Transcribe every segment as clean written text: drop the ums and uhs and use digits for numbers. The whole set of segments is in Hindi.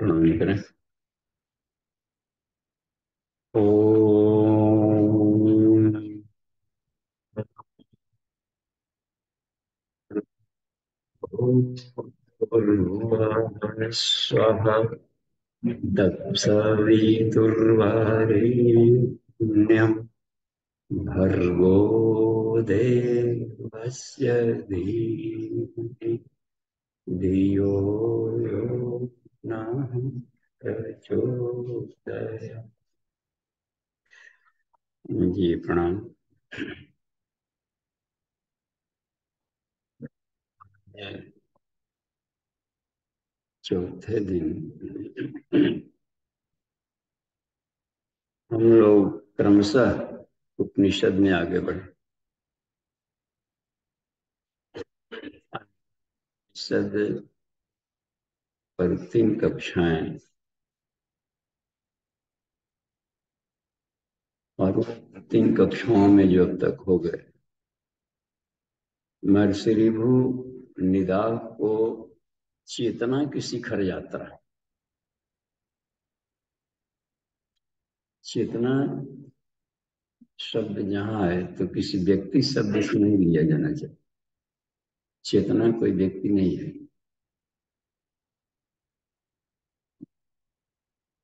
प्रणाम करें। ओम भूर्भुवः स्वः तत्सवितुर्वरेण्यं भर्गो देवस्य धीमहि धियो यो नः प्रचोदयात्। जी प्रणाम। चौथे दिन हम लोग क्रमशः उपनिषद में आगे बढ़े। उपनिषद पर 3 कक्षाएं और उन 3 कक्षाओं में जो अब तक हो गए, महर्षि ऋभु निदाघ को चेतना की शिखर यात्रा। चेतना शब्द जहाँ है तो किसी व्यक्ति शब्द से नहीं लिया जाना चाहिए। चेतना कोई व्यक्ति नहीं है।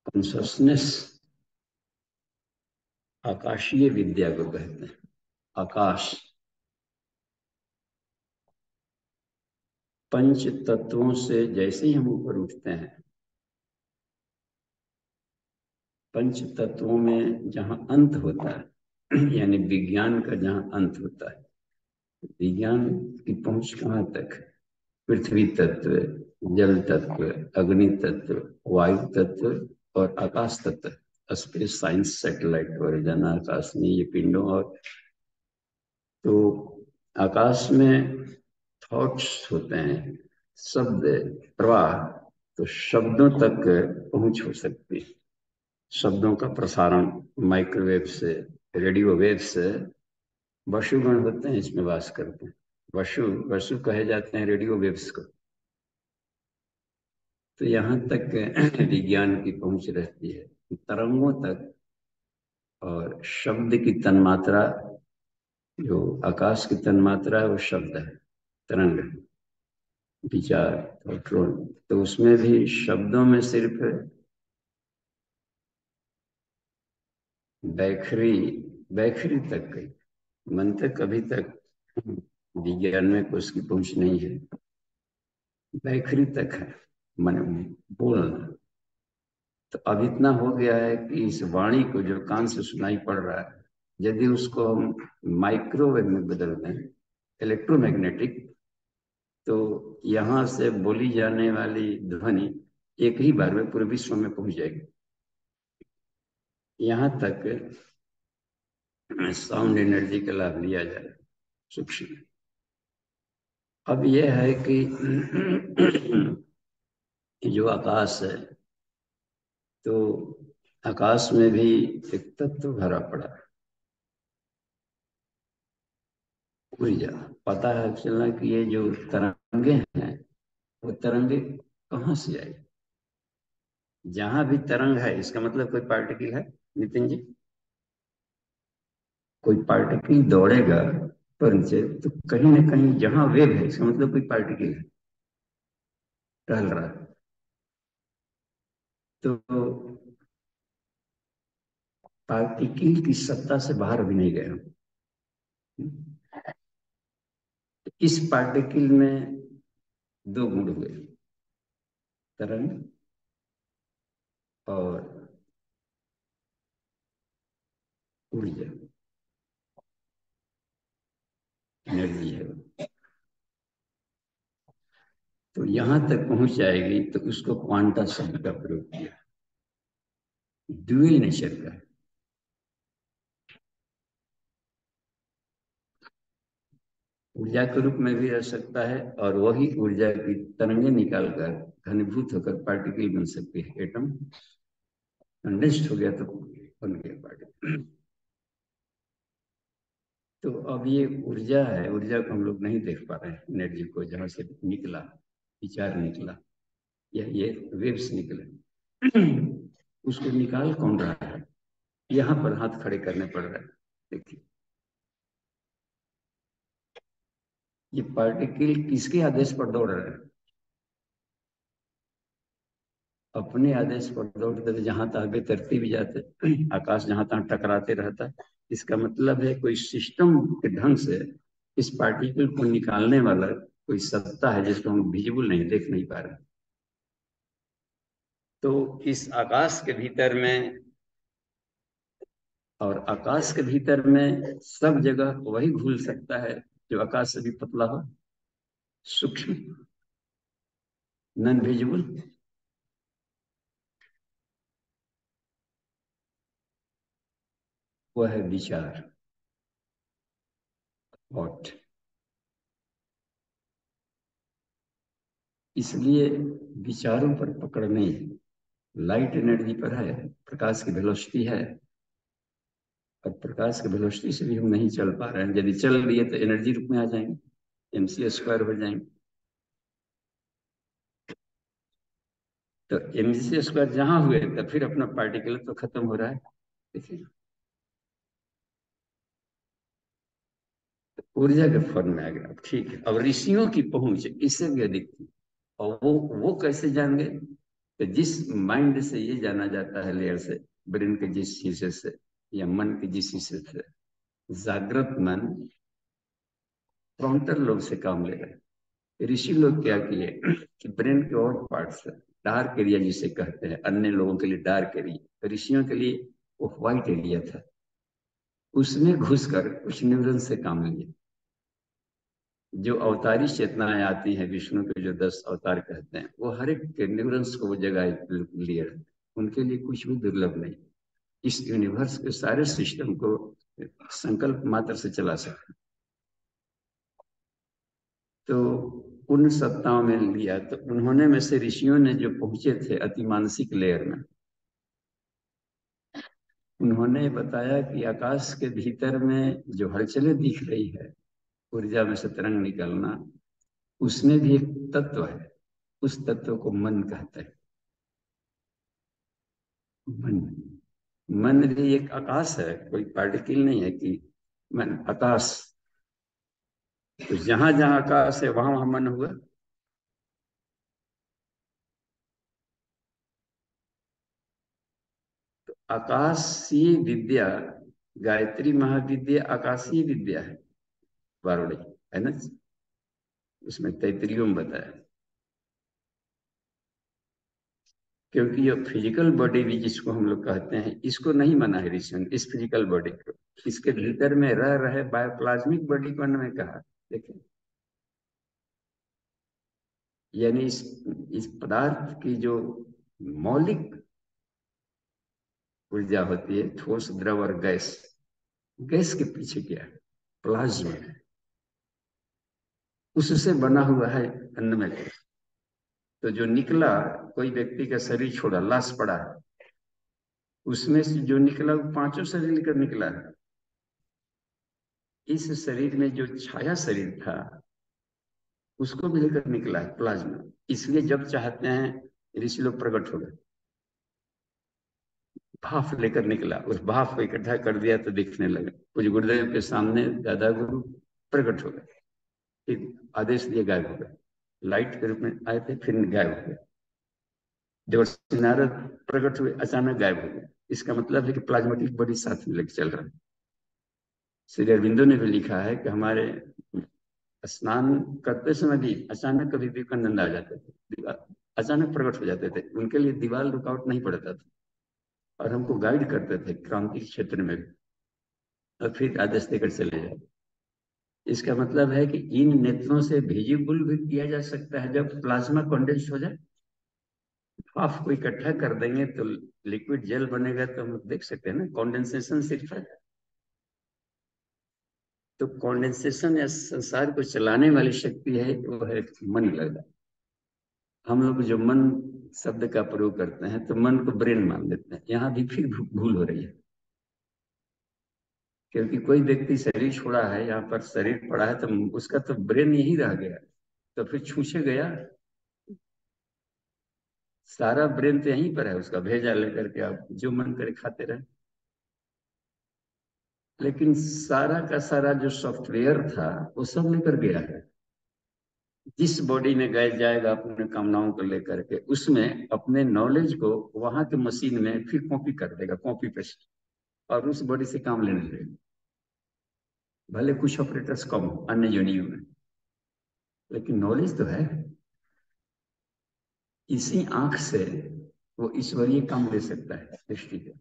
कॉन्शसनेस आकाशीय विद्या को कहते हैं। आकाश पंच तत्वों से जैसे ही हम ऊपर उठते हैं, पंच तत्वों में जहां अंत होता है यानी विज्ञान का जहां अंत होता है, विज्ञान की पहुंच कहाँ तक है? पृथ्वी तत्व, जल तत्व, अग्नि तत्व, वायु तत्व और आकाश तत्व। स्पेस साइंस सैटेलाइट वर्जन आकाश में ये पिंडों और तो आकाश में थॉट्स होते हैं, शब्द प्रवाह। तो शब्दों तक पहुंच हो सकती है। शब्दों का प्रसारण माइक्रोवेव से, रेडियो वेव से। वसुगण होते हैं इसमें वास करते हैं। वसु वसु कहे जाते हैं रेडियो वेव्स को। तो यहाँ तक विज्ञान की पहुंच रहती है, तरंगों तक। और शब्द की तन्मात्रा, जो आकाश की तन्मात्रा है वो शब्द है, तरंग, विचार, प्रोटॉन। तो उसमें भी शब्दों में सिर्फ बैखरी बैखरी तक गई। मन तक अभी तक विज्ञान में कोई उसकी पहुंच नहीं है। बैखरी तक है मन बोलना। तो अब इतना हो गया है कि इस वाणी को जो कान से सुनाई पड़ रहा है, यदि उसको हम माइक्रोवेव में बदल दें, इलेक्ट्रोमैग्नेटिक, तो यहाँ से बोली जाने वाली ध्वनि एक ही बार में पूरे विश्व में पहुंच जाएगी। यहाँ तक साउंड एनर्जी का लाभ लिया जाए सूक्ष्म। अब यह है कि जो आकाश है, तो आकाश में भी एक तत्व भरा पड़ा है, ऊर्जा। पता है चलना कि ये जो तरंगे हैं, वो तरंगे कहाँ से आई? जहां भी तरंग है इसका मतलब कोई पार्टिकल है। नितिन जी, कोई पार्टिकल दौड़ेगा पर नीचे, तो कहीं ना कहीं जहां वेव है इसका मतलब कोई पार्टिकल है, टहल रहा है। तो पार्टिकल की सत्ता से बाहर अभी नहीं गए हम। इस पार्टिकल में 2 गुण हुए, तरंग और ऊर्जा, एनर्जी है। तो यहां तक पहुंच जाएगी तो उसको क्वांटा शब्द का प्रयोग किया। ड्यूअल नेचर का है। ऊर्जा के रूप में भी रह सकता है और वही ऊर्जा की तरंगे निकालकर घनीभूत होकर पार्टिकल बन सकती है। एटम कंडेंस्ड हो गया तो बन गया पार्टिकल। तो अब ये ऊर्जा है, ऊर्जा को हम लोग नहीं देख पा रहे हैं। एनर्जी को जहां से निकला, विचार निकला, ये वेव्स निकले, उसको निकाल कौन रहा है? यहाँ पर हाथ खड़े करने पड़ रहे हैं। देखिए, ये पार्टिकल किसके आदेश पर दौड़ रहे हैं? अपने आदेश पर दौड़ते थे, जहां तक आगे तरती भी जाते, आकाश जहां तक टकराते रहता है। इसका मतलब है कोई सिस्टम के ढंग से इस पार्टिकल को निकालने वाला कोई सत्ता है, जिसको हम विजिबल नहीं देख नहीं पा रहे। तो इस आकाश के भीतर में, और आकाश के भीतर में सब जगह वही घुल सकता है जो आकाश से भी पतला हो, सूक्ष्म, नॉन विजिबल। वह है विचार, थॉट। इसलिए विचारों पर पकड़ नहीं है। लाइट एनर्जी पर है, प्रकाश की वेलोसिटी है, और प्रकाश की वेलोसिटी से भी हम नहीं चल पा रहे हैं। यदि चल रही है तो एनर्जी रूप में आ जाएंगे, mc² हो जाएंगे। तो mc² जहां हुए तो फिर अपना पार्टिकल तो खत्म हो रहा है। देखिए, ऊर्जा के फॉर्म में आ गया, ठीक है। अब ऋषियों की पहुंच इससे भी अधिक थी। और वो कैसे जान गए? तो जिस माइंड से ये जाना जाता है, लेयर से, ब्रेन के जिस हिस्से से या मन के जिस हिस्से से, जागृत मन फ्रंटल लोब से काम ले रहे हैं। ऋषि लोग क्या किए कि ब्रेन के और पार्ट से, डार्क एरिया जिसे कहते हैं, अन्य लोगों के लिए डार्क एरिया, ऋषियों के लिए वो व्हाइट एरिया था, उसमें घुसकर कुछ न्यूरन से काम लिए। जो अवतारी चेतनाएं आती हैं, विष्णु के जो 10 अवतार कहते हैं, वो हर एक के न्यूरंस को वो जगह लिए रहते हैं। उनके लिए कुछ भी दुर्लभ नहीं। इस यूनिवर्स के सारे सिस्टम को संकल्प मात्र से चला सकते हैं। तो उन सत्ताओं में लिया, तो उन्होंने में से ऋषियों ने जो पहुंचे थे अति मानसिक लेयर में, उन्होंने बताया कि आकाश के भीतर में जो हलचलें दिख रही है, ऊर्जा में से तरंग निकलना, उसमें भी एक तत्व है। उस तत्व को मन कहते हैं। मन, मन भी एक आकाश है, कोई पार्टिकल नहीं है कि मन आकाश। तो जहां जहां आकाश है वहां वहां मन हुआ। आकाशीय विद्या, गायत्री महाविद्या आकाशीय विद्या है, वारुणी, है ना? उसमें तैतरीय में बताया। क्योंकि ये फिजिकल बॉडी भी जिसको हम लोग कहते हैं, इसको नहीं माना है ऋषि ने, इस फिजिकल बॉडी को। इसके भीतर में रह रहे बायोप्लाज्मिक बॉडी को उन्होंने कहा। देखिए, यानी इस पदार्थ की जो मौलिक ऊर्जा होती है, ठोस, द्रव और गैस, गैस के पीछे क्या है? प्लाज्मा है। उससे बना हुआ है अन्नमय। तो जो निकला, कोई व्यक्ति का शरीर छोड़ा, लाश पड़ा है, उसमें से जो निकला वो पांचों शरीर लेकर निकला है। इस शरीर में जो छाया शरीर था, उसको भी लेकर निकला है प्लाज्मा। इसलिए जब चाहते हैं ऋषि लोग प्रकट हो गए, भाफ लेकर निकला, उस भाफ को इकट्ठा कर दिया तो दिखने लगा। कुछ गुरुदेव के सामने दादा गुरु प्रकट हो गए, फिर आदेश दिए, गायब हो गए। लाइट के रूप में आए थे, फिर गायब हो गए। देवर्षि नारद प्रकट हुए, अचानक गायब हो गए। इसका मतलब है कि प्लाज्मेटिक बॉडी साथ में लेकर चल रहा है। श्री अरविंदो ने भी लिखा है कि हमारे स्नान करते समय भी अचानक कभी विवेकानंद आ जाते थे, दीवार अचानक प्रकट हो जाते थे, उनके लिए दीवार रुकावट नहीं पड़ता था, और हमको गाइड करते थे क्रांति के क्षेत्र में भी, और फिर आदेश देकर चले जाते। इसका मतलब है कि इन नेत्रों से विजिबल भी किया जा सकता है। जब प्लाज्मा कंडेंस हो जाए, भाप को इकट्ठा कर देंगे तो लिक्विड जेल बनेगा, तो हम देख सकते हैं ना, कंडेंसेशन सिर्फ है। तो कंडेंसेशन या संसार को चलाने वाली शक्ति है, वो है मन लगा। हम लोग जो मन शब्द का प्रयोग करते हैं, तो मन को ब्रेन मान लेते हैं। यहाँ भी फिर भूल हो रही है। क्योंकि कोई व्यक्ति शरीर छोड़ा है, यहाँ पर शरीर पड़ा है, तो उसका तो ब्रेन यही रह गया, तो फिर छूछे गया। सारा ब्रेन तो यहीं पर है, उसका भेजा लेकर के आप जो मन करे खाते रहे। लेकिन सारा का सारा जो सॉफ्टवेयर था वो सब लेकर गया है। जिस बॉडी में गए जाएगा अपने कामनाओं को लेकर के, उसमें अपने नॉलेज को वहां के मशीन में फिर कॉपी कर देगा, कॉपी पेस्ट, और उस बॉडी से काम लेने लगेगा। भले कुछ ऑपरेटर्स कम हो अन्य योनियों में, लेकिन नॉलेज तो है। इसी आंख से वो ईश्वरीय काम ले सकता है, दृष्टि का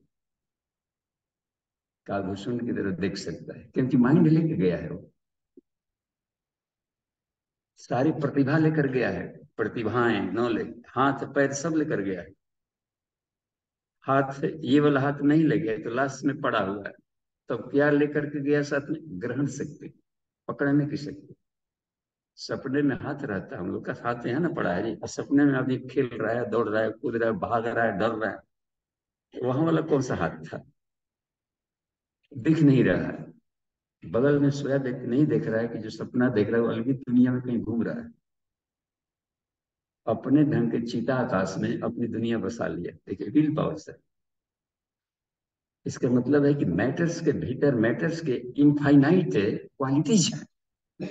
कालभूषण की तरह देख सकता है, क्योंकि माइंड लेके गया है। वो सारी प्रतिभा लेकर गया है, प्रतिभाएं, नॉलेज, हाथ पैर सब लेकर गया है। हाथ से ये वाला हाथ नहीं ले गया तो लास्ट में पड़ा हुआ है। तब क्या लेकर के गया साथ में? ग्रहण शक्ति, पकड़ने की शक्ति। सपने में हाथ रहता है, हम लोग का हाथ यहाँ ना पड़ा है जी। सपने में अभी खेल रहा है, दौड़ रहा है, कूद रहा है, भाग रहा है, डर रहा है, वहां वाला कौन सा हाथ था? दिख नहीं रहा है। बगल में सोया व्यक्ति नहीं देख रहा है कि जो सपना देख रहा है वो अलग ही दुनिया में कहीं घूम रहा है। अपने ढंग के चीता आकाश में अपनी दुनिया बसा लिया। देखिए विल पावर से। इसका मतलब है कि मैटर्स के भीतर मैटर्स के इनफाइनाइट क्वालिटीज है।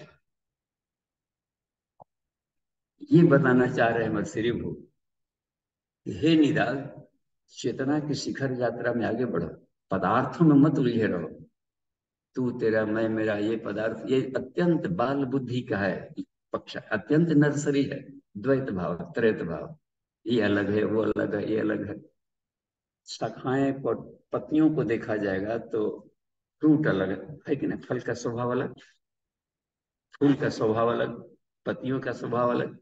ये बताना चाह रहे हैं मत्सरी भू। हे निराल, चेतना की शिखर यात्रा में आगे बढ़ो, पदार्थों में मत उलझे रहो। तू तेरा मैं मेरा, ये पदार्थ, ये अत्यंत बाल बुद्धि का है पक्ष, अत्यंत नर्सरी है। द्वैत भाव, त्रैत भाव, ये अलग है, वो अलग है, ये अलग है। शाखाएं पत्तियों को देखा जाएगा तो फ्रूट अलग है कि नहीं? फल का स्वभाव अलग, फूल का स्वभाव अलग, पत्तियों का स्वभाव अलग।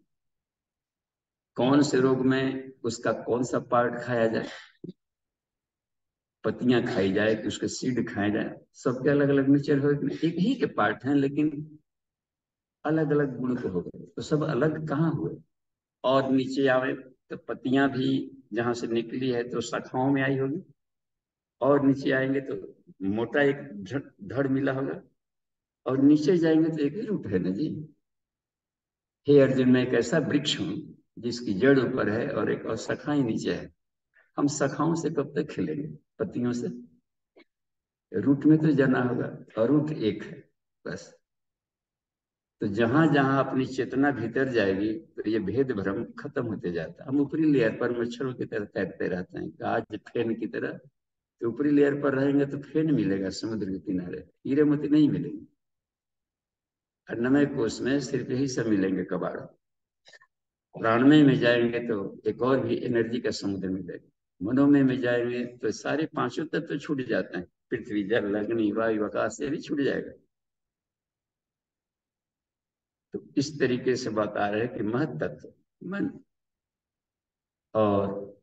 कौन से रोग में उसका कौन सा पार्ट खाया जाए, पत्तियां खाई जाए कि उसके सीड खाए जाए, सबके अलग अलग नेचर हो। एक ही के पार्ट हैं लेकिन अलग अलग गुण को हो गए, तो सब अलग कहाँ हुए? और नीचे आवे तो पत्तियां भी जहां से निकली है तो शाखाओं में आई होगी, और नीचे आएंगे तो मोटा एक धड़ मिला होगा, और नीचे जाएंगे तो एक ही रूट है ना जी। हे अर्जुन, मैं एक ऐसा वृक्ष हूँ जिसकी जड़ ऊपर है और एक और शाखाएं नीचे है। हम शाखाओं से कब तक खिलेंगे? पत्तियों से। रूट में तो जाना होगा, और रूट एक है बस। तो जहां जहां अपनी चेतना भीतर जाएगी तो ये भेद भ्रम खत्म होते जाता है। हम ऊपरी लेयर पर मच्छरों की तरह तैरते रहते हैं, आज फेन की तरह। तो ऊपरी लेयर पर रहेंगे तो फेन मिलेगा समुद्र के किनारे, हीरे मोती नहीं मिलेंगे। अन्नमय कोश में सिर्फ यही सब मिलेंगे कबाड़। प्राणमय में जाएंगे तो एक और भी एनर्जी का समुद्र मिलेगा। मनोमय में जाएंगे तो सारे पांचों तत्व तो छूट जाते हैं, पृथ्वी जल अग्नि वायु आकाश, से भी छूट जाएगा। तो इस तरीके से बता रहे हैं कि महत तत्व मन, और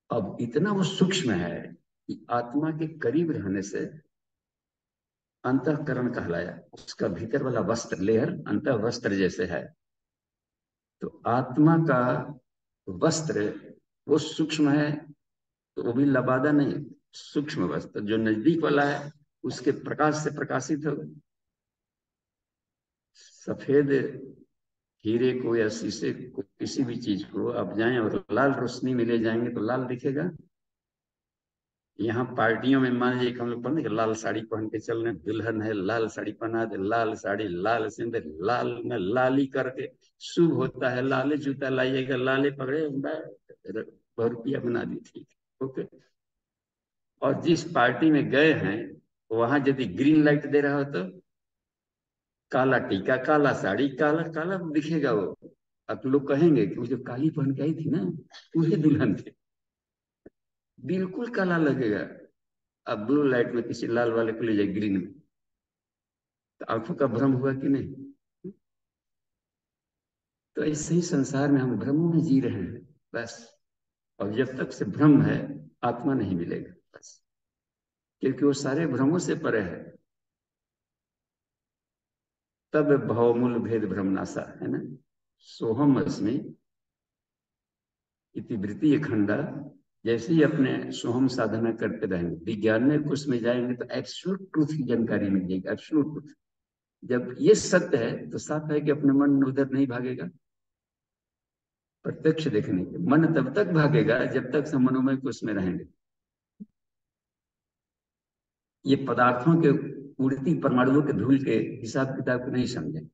अब इतना वो सूक्ष्म है कि आत्मा के करीब रहने से अंतःकरण कहलाया। उसका भीतर वाला वस्त्र लेयर अंत वस्त्र जैसे है। तो आत्मा का वस्त्र वो सूक्ष्म है, तो वो भी लबादा नहीं, सूक्ष्म वस्त्र जो नजदीक वाला है उसके प्रकाश से प्रकाशित होगा। सफेद हीरे को या शीशे को, किसी भी चीज को आप जाएं और लाल रोशनी में ले जाएंगे तो लाल दिखेगा। यहाँ पार्टियों में मान लीजिए कि हम लोग पहनते कि लाल साड़ी पहन के चल रहे, दुल्हन है लाल साड़ी पहना दे, लाल साड़ी, लाल सिंदूर, लाल में लाली करके शुभ होता है, लाले जूता लाइएगा, लाले पकड़े, 100 रुपया बना दी, ठीक, ओके। और जिस पार्टी में गए हैं वहां यदि ग्रीन लाइट दे रहा हो तो काला टीका, काला साड़ी, काला काला दिखेगा वो। अब लोग कहेंगे कि वो जो काली पहन के आई थी ना, वही दुल्हन थी, बिल्कुल काला लगेगा। अब ब्लू लाइट में किसी लाल वाले को ले जाए ग्रीन में, तो आंखों का भ्रम हुआ कि नहीं? तो ऐसे ही संसार में हम भ्रमों में जी रहे हैं बस। और जब तक से भ्रम है आत्मा नहीं मिलेगा बस, क्योंकि वो सारे भ्रमों से परे है। तब भवमूल भेद भ्रमनाशा है ना। सोहम अस्मि इति वृत्ति खंडा। जैसे ही अपने सोहम साधना करते रहेंगे, विज्ञान में कुछ में जाएंगे तो एब्सोल्यूट ट्रूथ की जानकारी मिलेगी, एब्सोल्यूट ट्रूथ। जब ये सत्य है तो साफ है कि अपने मन उधर नहीं भागेगा। प्रत्यक्ष देखने के। मन तब तक भागेगा जब तक हम मनोमय कोष में रहेंगे। ये पदार्थों के उड़ती परमाणुओं के धूल के हिसाब किताब को नहीं समझे।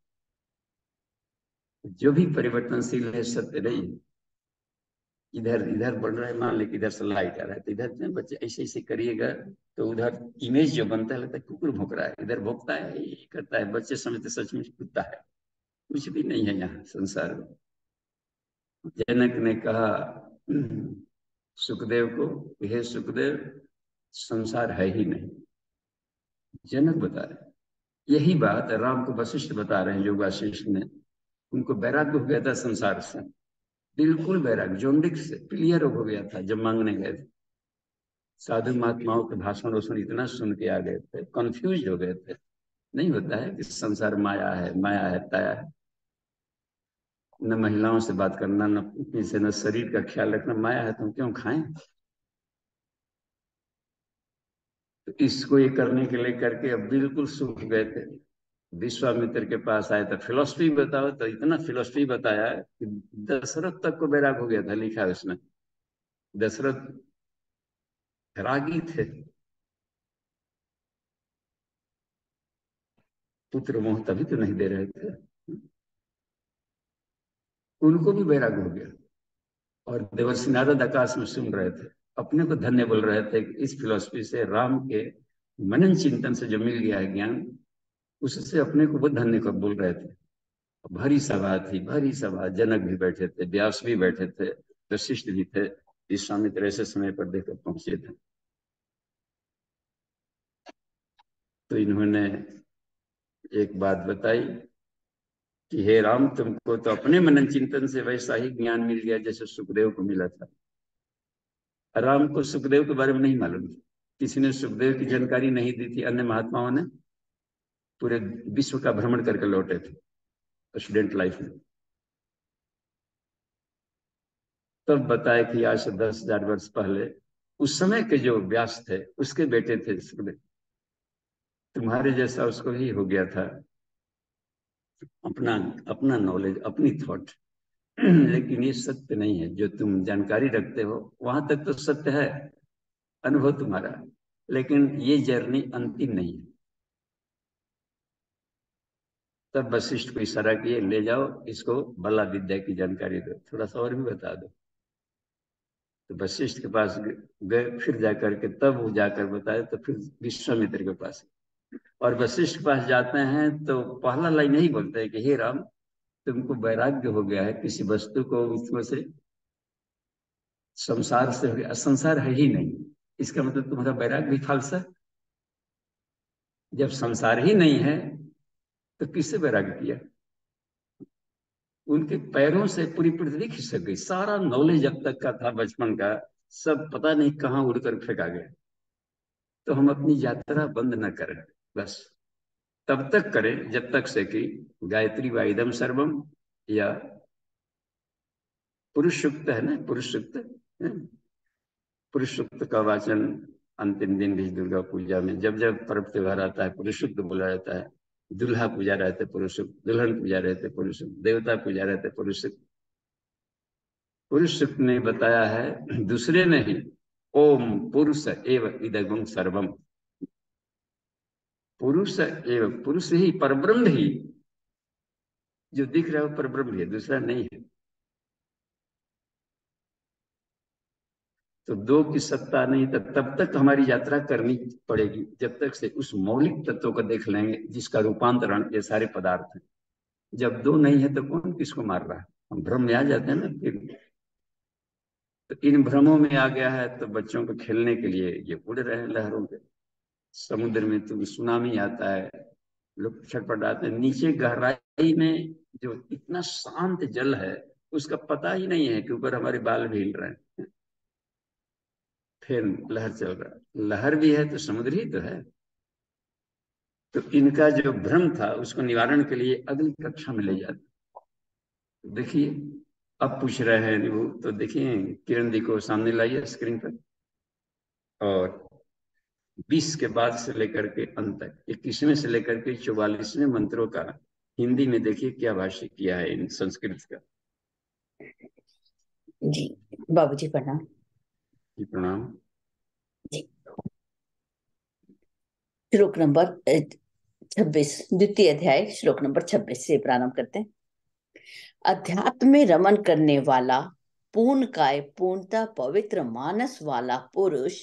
जो भी परिवर्तनशील है सत्य नहीं है। इधर इधर बढ़ रहा है, मान ली इधर से लाइट आ रहा है तो इधर से बच्चे ऐसे ऐसे करिएगा तो उधर इमेज जो बनता है लगता है कुकुर भौंक रहा है, इधर भौंकता है, ये करता है, बच्चे समझते सचमुच कुत्ता है। कुछ भी नहीं है यहाँ संसार में। जनक ने कहा सुखदेव को, हे सुखदेव संसार है ही नहीं। जनक बता रहे, यही बात राम को वशिष्ठ बता रहे हैं। जो वशिष्ठ ने, उनको वैराग्य हो गया था संसार से, बिल्कुल वैराग्य, जोंडिक से क्लियर हो गया था जब मांगने गए थे। साधु महात्माओं के भाषण वाषण इतना सुन के आ गए थे, कंफ्यूज हो गए थे। नहीं होता है कि संसार माया है, माया है, ताया है। न महिलाओं से बात करना, न पत्नी से, न शरीर का ख्याल रखना, माया है तुम क्यों खाएं। तो इसको ये करने के लिए करके अब बिल्कुल सूख गए थे। विश्वामित्र के पास आए तो फिलोसफी बताओ, तो इतना फिलोसफी बताया कि दशरथ तक को बैराग हो गया था। लिखा है उसमें, दशरथ रागी थे, पुत्र मोह तभी तो नहीं दे रहे थे। उनको भी बैराग हो गया। और देवर्षि नारद आकाश में सुन रहे थे, अपने को धन्य बोल रहे थे कि इस फिलोसफी से, राम के मनन चिंतन से जो मिल गया है ज्ञान, उससे अपने को वो धन्य को बोल रहे थे। भरी सभा थी, भरी सभा, जनक भी बैठे थे, व्यास भी बैठे थे, वशिष्ठ भी थे। विश्वामित्र ऐसे समय पर देखकर पहुंचे थे। तो इन्होंने एक बात बताई कि हे राम, तुमको तो अपने मनन चिंतन से वैसा ही ज्ञान मिल गया जैसे सुखदेव को मिला था। राम को सुखदेव के बारे में नहीं मालूम, किसी ने सुखदेव की जानकारी नहीं दी थी। अन्य महात्माओं ने पूरे विश्व का भ्रमण करके लौटे थे स्टूडेंट लाइफ में। तब बताया कि आज से 10,000 वर्ष पहले उस समय के जो व्यास थे उसके बेटे थे सुखदेव। तुम्हारे जैसा उसको ही हो गया था, अपना अपना नॉलेज, अपनी थॉट। लेकिन ये सत्य नहीं है। जो तुम जानकारी रखते हो वहां तक तो सत्य है, अनुभव तुम्हारा, लेकिन ये जर्नी अंतिम नहीं है। तब वशिष्ठ को इशारा किए, ले जाओ इसको, बला विद्या की जानकारी दो, थोड़ा सा और भी बता दो। तो वशिष्ठ के पास गए, फिर जाकर के तब वो जाकर बताए, तो फिर विश्वामित्र के पास। और वशिष्ठ के पास जाते हैं तो पहला लाइन यही बोलते हैं कि हे राम, तुमको वैराग्य हो गया है किसी वस्तु को उसमें से, संसार से हो गया, संसार है ही नहीं। इसका मतलब तुम्हारा वैराग्य भी फालसा। जब संसार ही नहीं है तो किससे वैराग्य किया। उनके पैरों से पूरी पृथ्वी खिसक गई, सारा नॉलेज जब तक का था बचपन का, सब पता नहीं कहाँ उड़कर फेंका गया। तो हम अपनी यात्रा बंद न करें, बस तब तक करें जब तक से कि गायत्री वाइदम सर्वम, या पुरुष सूक्त है ना, पुरुष सूक्त, पुरुष सूक्त का वाचन अंतिम दिन भी दुर्गा पूजा में जब जब पर्व त्योहार आता है पुरुष सूक्त बोला जाता है। दुल्हा पूजा रहते पुरुष सूक्त, दुल्हन पूजा रहते पुरुष सूक्त, देवता पूजा रहते पुरुष सूक्त। पुरुष सूक्त ने बताया है, दूसरे नहीं, ओम पुरुष एव इदगुम सर्वम। पुरुष एवं पुरुष ही, परब्रह्म ही, जो दिख रहा है वो परब्रह्म है, दूसरा नहीं है। तो दो की सत्ता नहीं, तब तक हमारी यात्रा करनी पड़ेगी जब तक से उस मौलिक तत्व को देख लेंगे जिसका रूपांतरण ये सारे पदार्थ हैं। जब दो नहीं है तो कौन किसको मार रहा है, हम भ्रम में आ जाते हैं ना फिर। तो इन भ्रमों में आ गया है तो बच्चों को खेलने के लिए ये उड़ रहे हैं लहरों पे। समुद्र में तो सुनामी आता है, लोग छटपटाते हैं। नीचे गहराई में जो इतना शांत जल है उसका पता ही नहीं है कि ऊपर हमारे बाल भी हिल रहे हैं। फिर लहर चल रहा है, लहर भी है तो समुद्र ही तो है। तो इनका जो भ्रम था उसको निवारण के लिए अगली कक्षा में ले जाते। देखिए, अब पूछ रहे हैं वो, तो देखिए किरण दी को सामने लाइए स्क्रीन पर। और 20 के बाद से लेकर के अंत तक, 21वें से लेकर के 44वें मंत्रों का हिंदी में देखिए क्या भाष्य किया है इन संस्कृत का। जी बाबूजी प्रणाम। जी प्रणाम। जी श्लोक नंबर 26, द्वितीय अध्याय श्लोक नंबर 26 से प्रारंभ करते हैं। अध्यात्म में रमन करने वाला, पूर्ण काय पूर्णता पवित्र मानस वाला पुरुष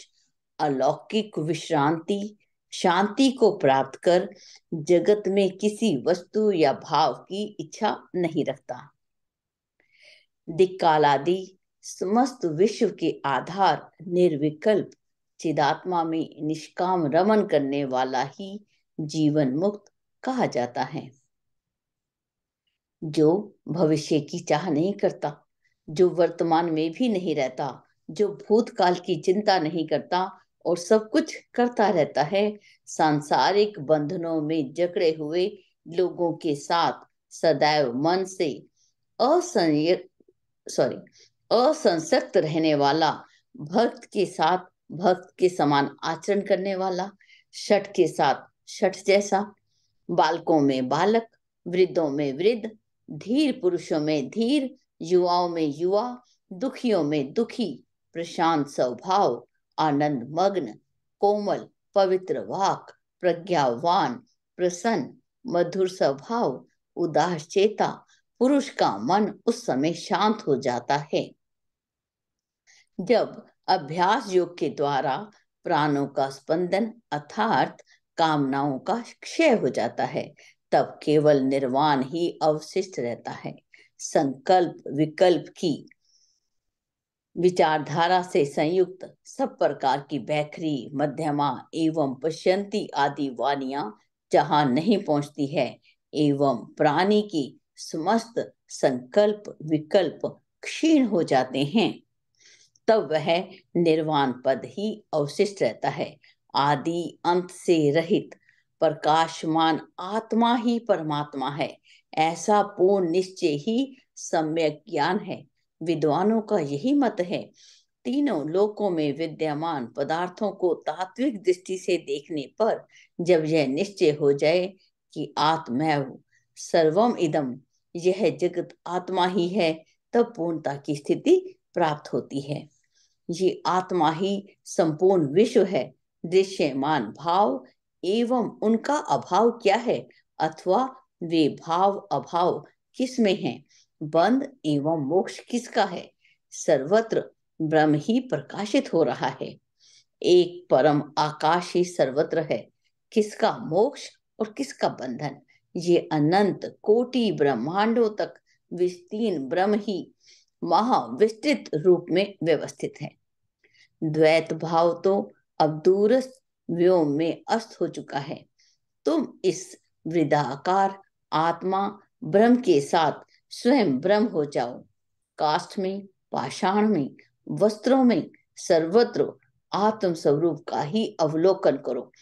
अलौकिक विश्रांति शांति को प्राप्त कर जगत में किसी वस्तु या भाव की इच्छा नहीं रखता। दिक्कालादि समस्त विश्व के आधार निर्विकल्प चिदात्मा में निष्काम रमन करने वाला ही जीवन मुक्त कहा जाता है। जो भविष्य की चाह नहीं करता, जो वर्तमान में भी नहीं रहता, जो भूतकाल की चिंता नहीं करता और सब कुछ करता रहता है, सांसारिक बंधनों में जकड़े हुए लोगों के साथ सदैव मन से असंय सॉरी असंसक्त रहने वाला, भक्त के साथ भक्त के समान आचरण करने वाला, शठ के साथ शठ जैसा, बालकों में बालक, वृद्धों में वृद्ध, धीर पुरुषों में धीर, युवाओं में युवा, दुखियों में दुखी, प्रशांत स्वभाव, आनंद मग्न, कोमल, पवित्र वाक, प्रज्ञावान, प्रसन्न, मधुर स्वभाव, उदास चेता पुरुष का मन उस समय शांत हो जाता है। जब अभ्यास योग के द्वारा प्राणों का स्पंदन अर्थात कामनाओं का क्षय हो जाता है, तब केवल निर्वाण ही अवशिष्ट रहता है। संकल्प विकल्प की विचारधारा से संयुक्त सब प्रकार की बैखरी मध्यमा एवं पश्यंती आदि वानियां जहां नहीं पहुंचती है, एवं प्राणी की समस्त संकल्प विकल्प क्षीण हो जाते हैं, तब वह निर्वाण पद ही अवशिष्ट रहता है। आदि अंत से रहित प्रकाशमान आत्मा ही परमात्मा है, ऐसा पूर्ण निश्चय ही सम्यक ज्ञान है। विद्वानों का यही मत है। तीनों लोकों में विद्यमान पदार्थों को तात्विक दृष्टि से देखने पर जब यह निश्चय हो जाए कि आत्मैव सर्वम इदम, यह जगत आत्मा ही है, तब पूर्णता की स्थिति प्राप्त होती है। ये आत्मा ही संपूर्ण विश्व है। दृश्यमान भाव एवं उनका अभाव क्या है, अथवा वे भाव अभाव किसमें है, बंध एवं मोक्ष किसका है। सर्वत्र ब्रह्म ही प्रकाशित हो रहा है। एक परम आकाश ही सर्वत्र है। किसका मोक्ष और किसका बंधन, ये अनंत कोटि ब्रह्मांडों तक विस्तीर्ण ब्रह्म ही महाविस्तृत रूप में व्यवस्थित है। द्वैत भाव तो अब दूरस्थ व्योम में अस्त हो चुका है। तुम इस वृद्धाकार आत्मा ब्रह्म के साथ स्वयं ब्रह्म हो जाओ। काष्ठ में, पाषाण में, वस्त्रों में, सर्वत्र आत्म स्वरूप का ही अवलोकन करो।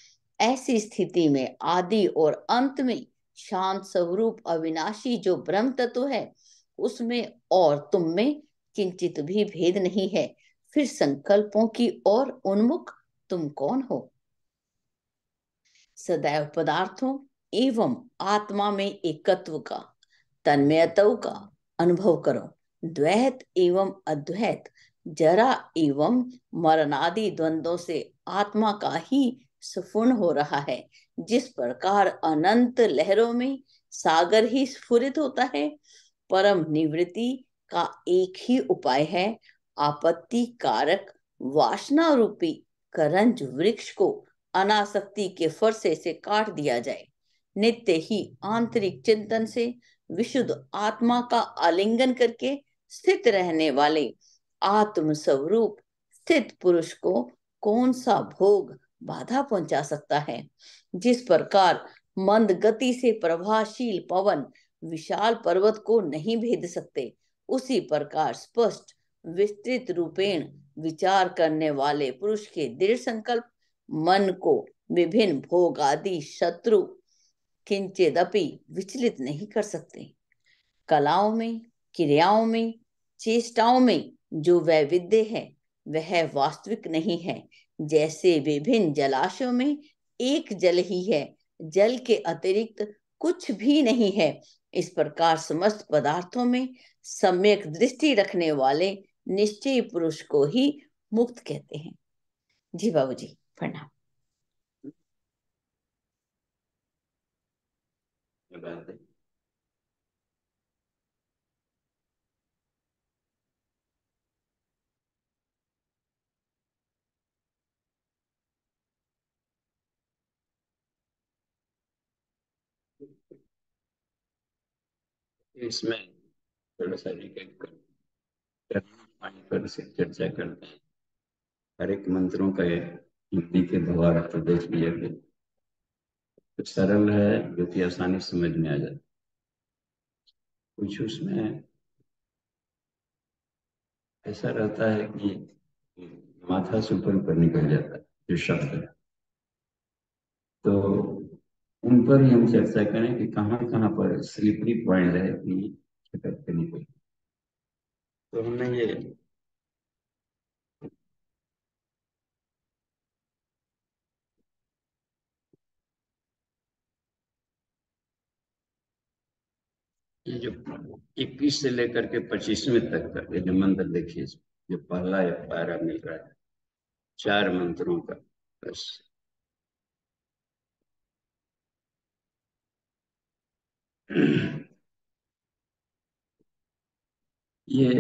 ऐसी स्थिति में आदि और अंत में शांत स्वरूप अविनाशी जो ब्रह्म तत्व है, उसमें और तुम में किंचित भी भेद नहीं है। फिर संकल्पों की ओर उन्मुख तुम कौन हो। सदैव पदार्थों एवं आत्मा में एकत्व का, तन्मयत्व का अनुभव करो। द्वैत एवं अद्वैत, जरा एवं मरणादि द्वंद्वों से आत्मा का ही स्फुरण हो रहा है। जिस प्रकार अनंत लहरों में सागर ही स्फुरित होता है, परम निवृत्ति का एक ही उपाय है, आपत्ति कारक वासना रूपी करंज वृक्ष को अनासक्ति के फरसे से काट दिया जाए। नित्य ही आंतरिक चिंतन से विशुद्ध आत्मा का आलिंगन करके स्थित रहने वाले आत्म स्वरूप स्थित पुरुष को कौन सा भोग बाधा पहुंचा सकता है। जिस प्रकार मंद गति से प्रभाशील पवन विशाल पर्वत को नहीं भेद सकते, उसी प्रकार स्पष्ट विस्तृत रूपेण विचार करने वाले पुरुष के दृढ़ संकल्प मन को विभिन्न भोग आदि शत्रु किंचिदपि विचलित नहीं कर सकते। कलाओं में, क्रियाओं में, चेष्टाओं में जो वैविध्य है, वह वास्तविक नहीं है। जैसे विभिन्न जलाशयों में एक जल ही है, जल के अतिरिक्त कुछ भी नहीं है, इस प्रकार समस्त पदार्थों में सम्यक दृष्टि रखने वाले निश्चयी पुरुष को ही मुक्त कहते हैं। जी बाबूजी, प्रणाम। बात है। इसमें थोड़ा सा रिकैप पर से चर्चा करते हैं। हर एक मंत्रों का हिंदी के भावार्थ देख लिया गया, तो सरल है जो कि आसानी से समझ में आ जाए। कुछ उसमें ऐसा रहता है कि माथा से ऊपर ऊपर निकल जाता है जो शब्द है, तो उन पर ही हम चर्चा करें कि कहाँ कहाँ पर स्लिपरी पॉइंट है कि खटक के निकले। तो हमने ये जो 21 से लेकर के 25वें तक का ये जो मंत्र देखिए, जो पहला एक पारा मिल रहा है 4 मंत्रों का, बस ये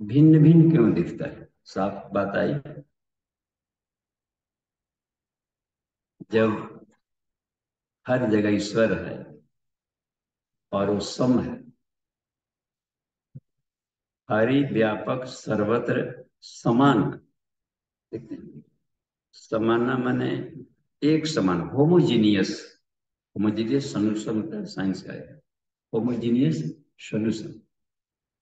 भिन्न भिन्न क्यों दिखता है? साफ बात आई। जब हर जगह ईश्वर है और वो सम है, हरि व्यापक सर्वत्र समान, समाना माने एक समान, होमोजीनियस। होमोजीनियस सोल्यूशन का साइंस का है, होमोजीनियस सोल्यूशन।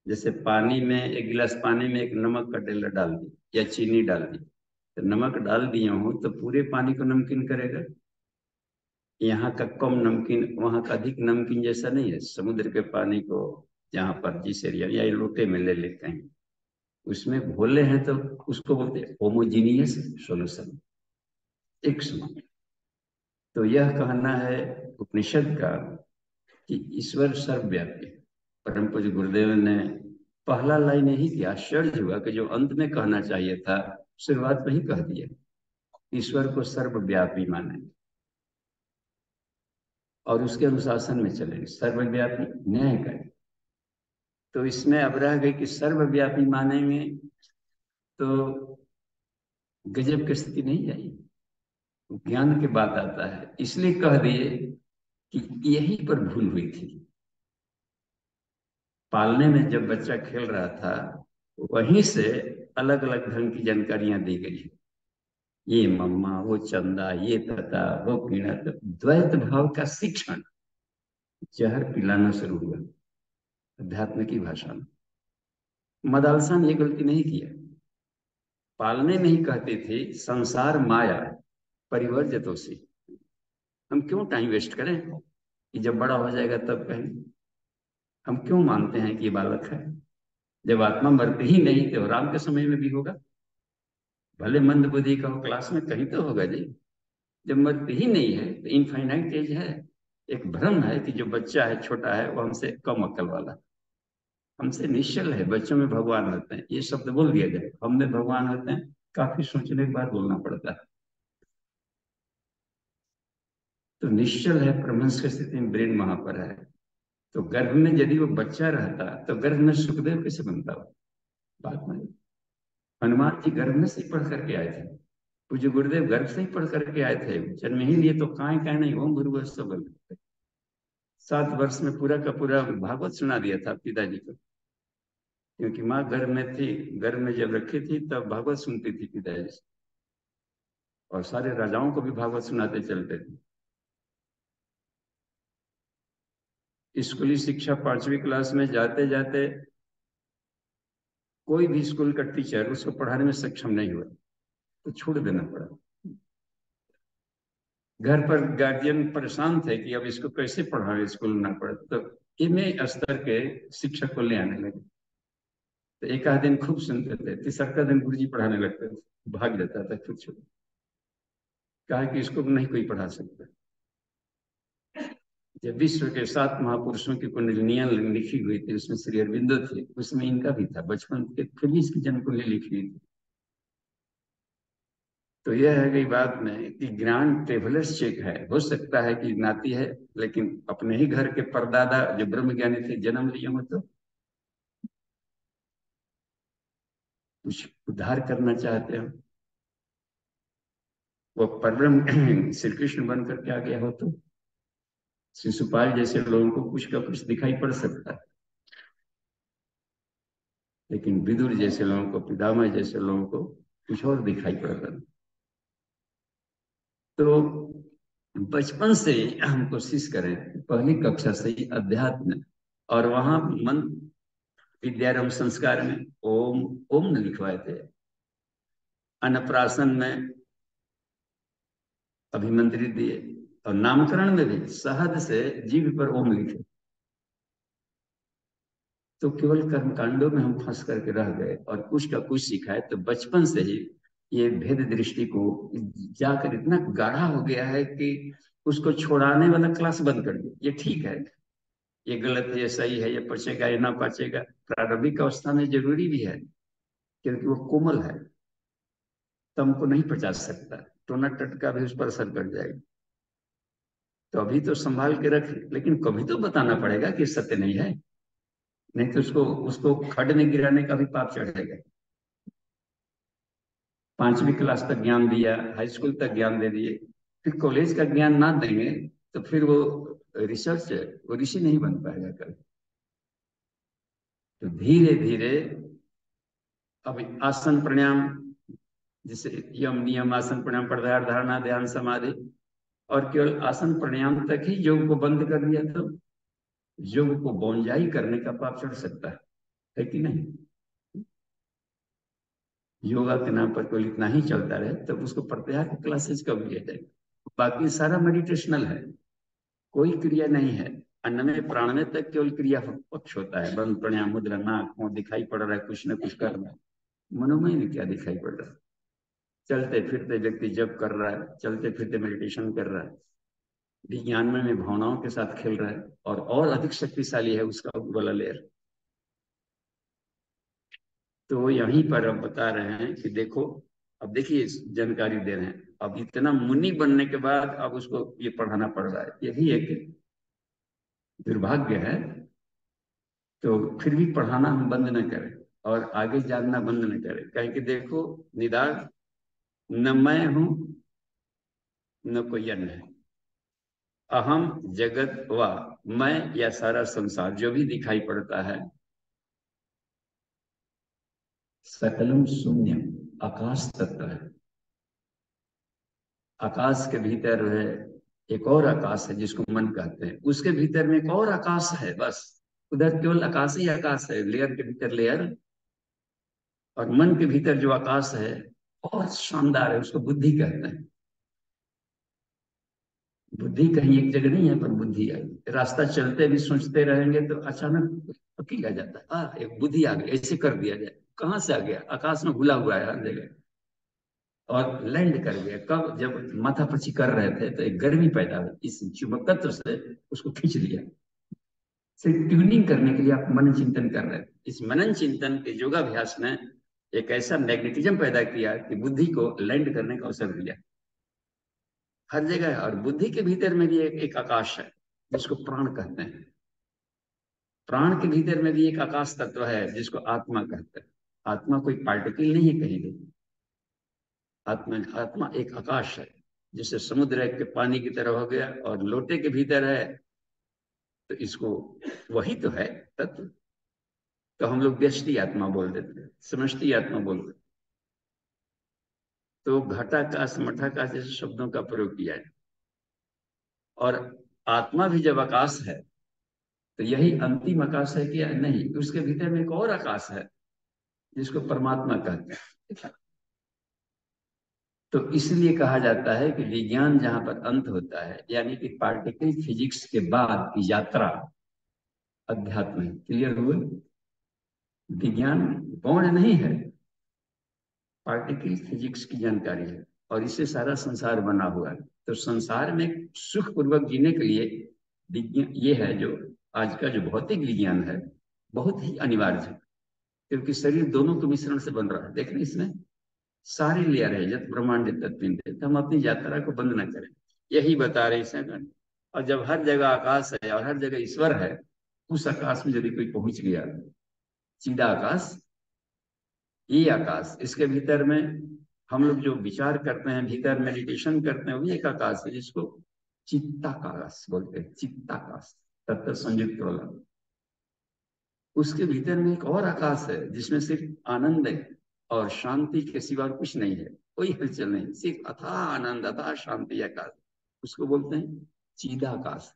जैसे पानी में, एक गिलास पानी में एक नमक का डेला डाल दी या चीनी डाल दी, तो नमक डाल दिए हो तो पूरे पानी को नमकीन करेगा। यहाँ का कम नमकीन वहाँ का अधिक नमकीन जैसा नहीं है। समुद्र के पानी को जहाँ पर जिस एरिया या लोटे में ले लेते हैं, उसमें घोले हैं तो उसको बोलते हैं होमोजीनियस सॉल्यूशन, एक समान। तो यह कहना है उपनिषद का कि ईश्वर सर्वव्यापी। परम पूज्य गुरुदेव ने पहला लाइन यही किया, आश्चर्य हुआ कि जो अंत में कहना चाहिए था शुरुआत में ही कह दिया, ईश्वर को सर्वव्यापी माने और उसके अनुशासन में चले, सर्वव्यापी न्याय करें। तो इसमें अब रह गई कि सर्वव्यापी मानेंगे तो गजब की स्थिति नहीं आई, ज्ञान के बाद आता है। इसलिए कह दिए कि यहीं पर भूल हुई थी। पालने में जब बच्चा खेल रहा था, वहीं से अलग अलग ढंग की जानकारियां दी गई है। ये मम्मा, वो चंदा, ये तता, वो पीणत, द्वैत भाव का शिक्षण जहर पिलाना शुरू हुआ अध्यात्म की भाषा में। मदालसा ने ये गलती नहीं किया, पालने में ही कहते थे संसार माया परिवर्ज दोषी। हम क्यों टाइम वेस्ट करें कि जब बड़ा हो जाएगा तब कहें। हम क्यों मानते हैं कि ये बालक है? जब आत्मा मरती ही नहीं तो राम के समय में भी होगा, भले मंद बुद्धि का हो, क्लास में कहीं तो होगा जी। जब मरती ही नहीं है तो इनफाइनाइट एज है। एक भ्रम है कि जो बच्चा है, छोटा है, वो हमसे कम अकल वाला, हमसे निश्चल है, बच्चों में भगवान होते हैं, ये शब्द बोल दिया जाए, हम में भगवान होते हैं, काफी सोचने के बाद बोलना पड़ता है। तो निश्चल है, परमहंस की स्थिति में ब्रेन वहां पर है। तो गर्भ में यदि वो बच्चा रहता तो गर्भ में सुखदेव कैसे बनता हो? बात नहीं। हनुमान जी गर्भ में से ही पढ़ करके आए थे, पूज्य गुरुदेव गर्भ से ही पढ़ करके आए थे, जन्म ही लिए तो काय काय नहीं, ओम गुरु सब। 7 वर्ष में पूरा का पूरा भागवत सुना दिया था पिताजी को, क्योंकि माँ गर्भ में थी, गर्भ में जब रखी थी तब भागवत सुनती थी पिताजी से, और सारे राजाओं को भी भागवत सुनाते चलते थे। स्कूली शिक्षा 5वीं क्लास में जाते जाते कोई भी स्कूल का टीचर उसको पढ़ाने में सक्षम नहीं हुआ, तो छोड़ देना पड़ा। घर पर गार्जियन परेशान थे कि अब इसको कैसे पढ़ावे, स्कूल ना पढ़े, तो इमे स्तर के शिक्षक को ले आने लगे। तो एक आध दिन खूब सुनते थे, तीसरा दिन गुरुजी पढ़ाने लगते थे, भाग जाता था खुद छोड़। कहा कि इसको नहीं कोई पढ़ा सकता। जब विश्व के 7 महापुरुषों की कुंडलिनियां लिखी हुई थी, उसमें श्री अरविंदो थे, उसमें इनका भी था बचपन के, फिर भी इसकी जन्म कुंडली लिखी हुई थी। तो यह है गई बात में कि ज्ञान ट्रेवलर्स चेक है, हो सकता है कि नाती है, लेकिन अपने ही घर के परदादा जो ब्रह्म ज्ञानी थे जन्म लिए हो, तो कुछ उद्धार करना चाहते हो, वो परब्रह्म श्री कृष्ण बनकर के आ गया हो, तो शिशुपाल जैसे लोगों को कुछ का कुछ दिखाई पड़ सकता है, लेकिन विदुर जैसे लोगों को, पितामह जैसे लोगों को कुछ और दिखाई पड़ रहा है। तो बचपन से हम कोशिश करें, पहली कक्षा से ही अध्यात्म, और वहां मन विद्यारंभ संस्कार में ओम ओम न लिखवाए थे, अन्नप्राशन में अभिमंत्रित दिए, और नामकरण में भी सहद से जीभ पर ओम लिखे। तो केवल कर्मकांडों में हम फंस करके रह गए और कुछ का कुछ सीखा है। तो बचपन से ही ये भेद दृष्टि को जाकर इतना गाढ़ा हो गया है कि उसको छोड़ाने वाला क्लास बंद कर दिया। ये ठीक है, ये गलत है, ये सही है, ये पचेगा, ये ना पचेगा, प्रारंभिक अवस्था में जरूरी भी है, क्योंकि वो कोमल है, तम को नहीं पचा सकता, टोना टटका भी उस पर असर कर जाएगा। तो अभी तो संभाल के रख, लेकिन कभी तो बताना पड़ेगा कि सत्य नहीं है, नहीं तो उसको उसको खड में गिराने का भी पाप चढ़ेगा। 5वीं क्लास तक ज्ञान दिया, हाई स्कूल तक ज्ञान दे दिए, फिर कॉलेज का ज्ञान ना देंगे तो फिर वो रिसर्च, वो ऋषि नहीं बन पाएगा कल। तो धीरे धीरे अब आसन प्राणायाम, जिसे यम नियम आसन प्राणायाम प्रत्याहार धारणा ध्यान समाधि, और केवल आसन प्राणायाम तक ही योग को बंद कर दिया, तो योग को बोंजाई करने का पाप चढ़ सकता है कि नहीं? योगा के नाम पर कोई इतना ही चलता रहे तो उसको प्रत्याहार की क्लासेज कब लिया जाए? बाकी सारा मेडिटेशनल है, कोई क्रिया नहीं है। अन्न में प्राण में तक केवल क्रिया पक्ष होता है, बंद प्राणायाम मुद्रा, नाक मुंह दिखाई पड़ रहा है, कुछ न कुछ कर रहा है, मनोमय में क्या दिखाई पड़ रहा है? चलते फिरते व्यक्ति जप कर रहा है, चलते फिरते मेडिटेशन कर रहा है, विज्ञान में भावनाओं के साथ खेल रहा है, और अधिक शक्तिशाली है उसका वाला लेयर। तो यहीं पर अब बता रहे हैं कि देखो, अब देखिए जानकारी दे रहे हैं, अब इतना मुनि बनने के बाद अब उसको ये पढ़ाना पड़ रहा है, ये भी एक दुर्भाग्य है। तो फिर भी पढ़ाना हम बंद न करें और आगे जानना बंद न करें, कहें कि देखो निदान न मैं हूं न कोई अन्य है, अहम जगत व मैं या सारा संसार जो भी दिखाई पड़ता है, सकलम शून्य आकाश तत्व है। आकाश के भीतर है एक और आकाश है जिसको मन कहते हैं, उसके भीतर में एक और आकाश है, बस उधर केवल आकाश ही आकाश है, लेयर के भीतर लेयर, और मन के भीतर जो आकाश है बहुत शानदार है, उसको बुद्धि कहते हैं। बुद्धि कहीं एक जगह नहीं है, पर बुद्धि आई, रास्ता चलते भी सोचते रहेंगे तो अचानक फकीर आ जाता है, एक बुद्धि आ गई, ऐसे कर दिया जाए, कहां से आ गया? आकाश में घुला हुआ है हर जगह, और लैंड कर गया। कब? जब माथापच्ची कर रहे थे तो एक गर्मी पैदा हुई, इस चुंबकत्व से उसको खींच लिया। सिर्फ ट्यूनिंग करने के लिए आप मनन चिंतन कर रहे थे, इस मनन चिंतन के योगाभ्यास ने एक ऐसा मैग्नेटिज्म पैदा किया कि बुद्धि को लैंड करने का अवसर दिया हर जगह। और बुद्धि के भीतर में भी एक आकाश है जिसको प्राण कहते हैं, प्राण के भीतर में भी एक आकाश तत्व है जिसको आत्मा कहते हैं। आत्मा कोई पार्टिकल नहीं है कहीं भी, आत्मा आत्मा एक आकाश है, जिसे समुद्र के पानी की तरह हो गया और लोटे के भीतर है, तो इसको वही तो है तत्व। तो हम लोग व्यष्टि आत्मा बोल देते हैं, समष्टि आत्मा बोल देते हैं। तो घटाकाश मठाकाश जैसे शब्दों का प्रयोग किया है। और आत्मा भी जब आकाश है तो यही अंतिम आकाश है कि नहीं, उसके भीतर में एक और आकाश है जिसको परमात्मा कहते हैं। तो इसलिए कहा जाता है कि विज्ञान जहां पर अंत होता है, यानी कि पार्टिकल फिजिक्स के बाद की यात्रा अध्यात्म है। क्लियर हुए? विज्ञान गौण नहीं है, पार्टिकल फिजिक्स की जानकारी है, और इससे सारा संसार बना हुआ है। तो संसार में सुख पूर्वक जीने के लिए विज्ञान ये है जो आज का जो भौतिक विज्ञान है, बहुत ही अनिवार्य है, क्योंकि शरीर दोनों के मिश्रण से बन रहा है। देख रहे हैं इसमें सारी लेयर है, जब ब्रह्मांड तत्पिंड है, तो हम अपनी यात्रा को बंद न करें, यही बता रहे हैं। और जब हर जगह आकाश है और हर जगह ईश्वर है, उस आकाश में यदि कोई पहुंच गया, सीधा आकाश, ये आकाश, इसके भीतर में हम लोग जो विचार करते हैं, भीतर मेडिटेशन करते हैं, वो एक आकाश है जिसको चित्ताकाश बोलते हैं। चित्ताकाश तत्व संयुक्त वाला, उसके भीतर में एक और आकाश है जिसमें सिर्फ आनंद है और शांति के सिवा कुछ नहीं है, कोई हलचल नहीं, सिर्फ अथाह आनंद अथाह शांति आकाश, उसको बोलते हैं चिदाकाश।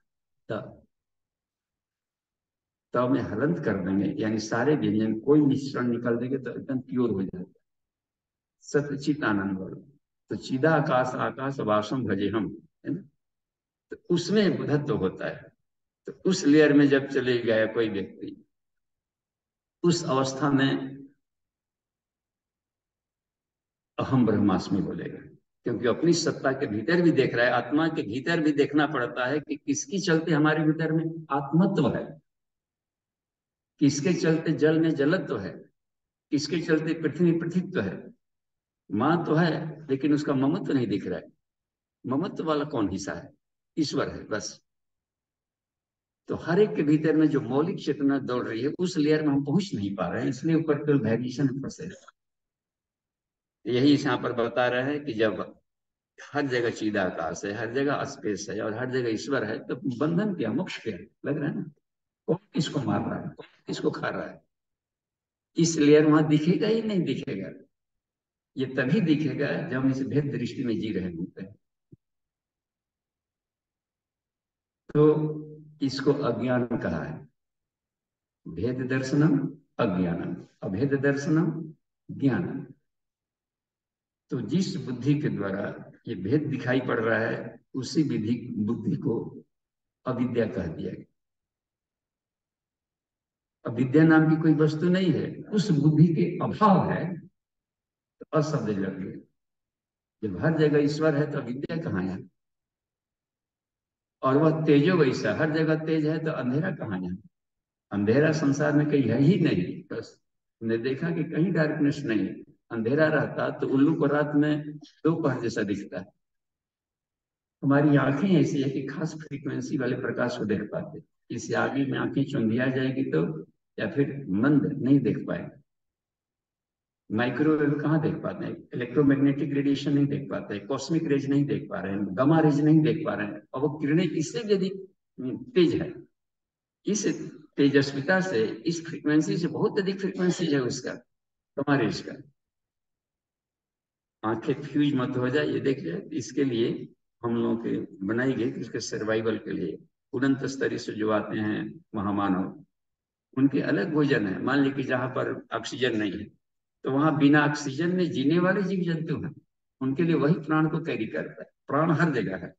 तब में हलंत कर देंगे, यानी सारे व्यंजन कोई मिश्रण निकल देंगे तो एकदम प्योर हो जाता है, सतचित आनंद वाला। तो चिदा आकाश आकाश वासम भजे हम, है ना, तो उसमें बुद्धत्व होता है। तो उस लेयर में जब चले गया कोई व्यक्ति, उस अवस्था में अहम ब्रह्मास्मि बोलेगा, क्योंकि अपनी सत्ता के भीतर भी देख रहा है, आत्मा के भीतर भी देखना पड़ता है कि किसकी चलते हमारे भीतर में आत्मत्व है, किसके चलते जल में जलत्व है, किसके चलते पृथ्वी पृथ्वीत्व है। माँ तो है लेकिन उसका ममत्व नहीं दिख रहा है, ममत्व वाला कौन हिस्सा है? ईश्वर है बस। तो हर एक के भीतर में जो मौलिक चेतना दौड़ रही है, उस लेयर में हम पहुंच नहीं पा रहे हैं, इसलिए ऊपर केवल वाइब्रेशन फंसे। यही यहाँ पर बता रहे हैं कि जब हर जगह चिदाकाश है, हर जगह स्पेस है और हर जगह ईश्वर है, तो बंधन क्या, मोक्ष क्या लग रहा है ना? कौन किसको मार रहा है, कौन किसको खा रहा है? इस लेयर वहां दिखेगा ही नहीं दिखेगा। ये तभी दिखेगा जब हम इस भेद दृष्टि में जी रहे होते हैं। तो इसको अज्ञान कहा है। भेद दर्शनम अज्ञानम, अभेद दर्शनम ज्ञानम। तो जिस बुद्धि के द्वारा ये भेद दिखाई पड़ रहा है, उसी विधि बुद्धि को अविद्या कह दिया गया। अविद्या नाम की कोई वस्तु नहीं है, उस बुद्धि के अभाव है तो अशब्द लग गया। जब हर जगह ईश्वर है तो अविद्या कहाँ है? और वह तेजो वैसा, हर जगह तेज है तो अंधेरा कहाँ है? अंधेरा संसार में कहीं है ही नहीं। बस हमने देखा कि कहीं डार्कनेस नहीं है। अंधेरा रहता तो उल्लू को रात में दोपहर जैसा दिखता है। हमारी आंखें ऐसी है कि खास फ्रीक्वेंसी वाले प्रकाश को देख पाते, इस आगे में आंखें चुंधिया जाएगी तो, या फिर मंद नहीं देख पाएंगे। माइक्रोवेव कहाँ देख पाते हैं, इलेक्ट्रोमैग्नेटिक रेडिएशन नहीं देख पाते हैं, कॉस्मिक रेज नहीं देख पा रहे हैं, गामा रेज नहीं देख पा रहे हैं। और वो किरणें इससे भी अधिक तेज है, इस तेजस्विता से, इस फ्रीक्वेंसी से बहुत अधिक फ्रीक्वेंसी है उसका, गामा रेज का। आंखें फ्यूज मत हो जाए, ये देख जाए। इसके लिए हम लोगों के बनाई गई कि उसके सर्वाइवल के लिए उड़ंत स्तरीय से जो आते हैं महामानव, उनके अलग भोजन है। मान ली कि जहां पर ऑक्सीजन नहीं है, तो वहां बिना ऑक्सीजन में जीने वाले जीव जंतु हैं, उनके लिए वही प्राण को कैरी करता है। प्राण हर जगह है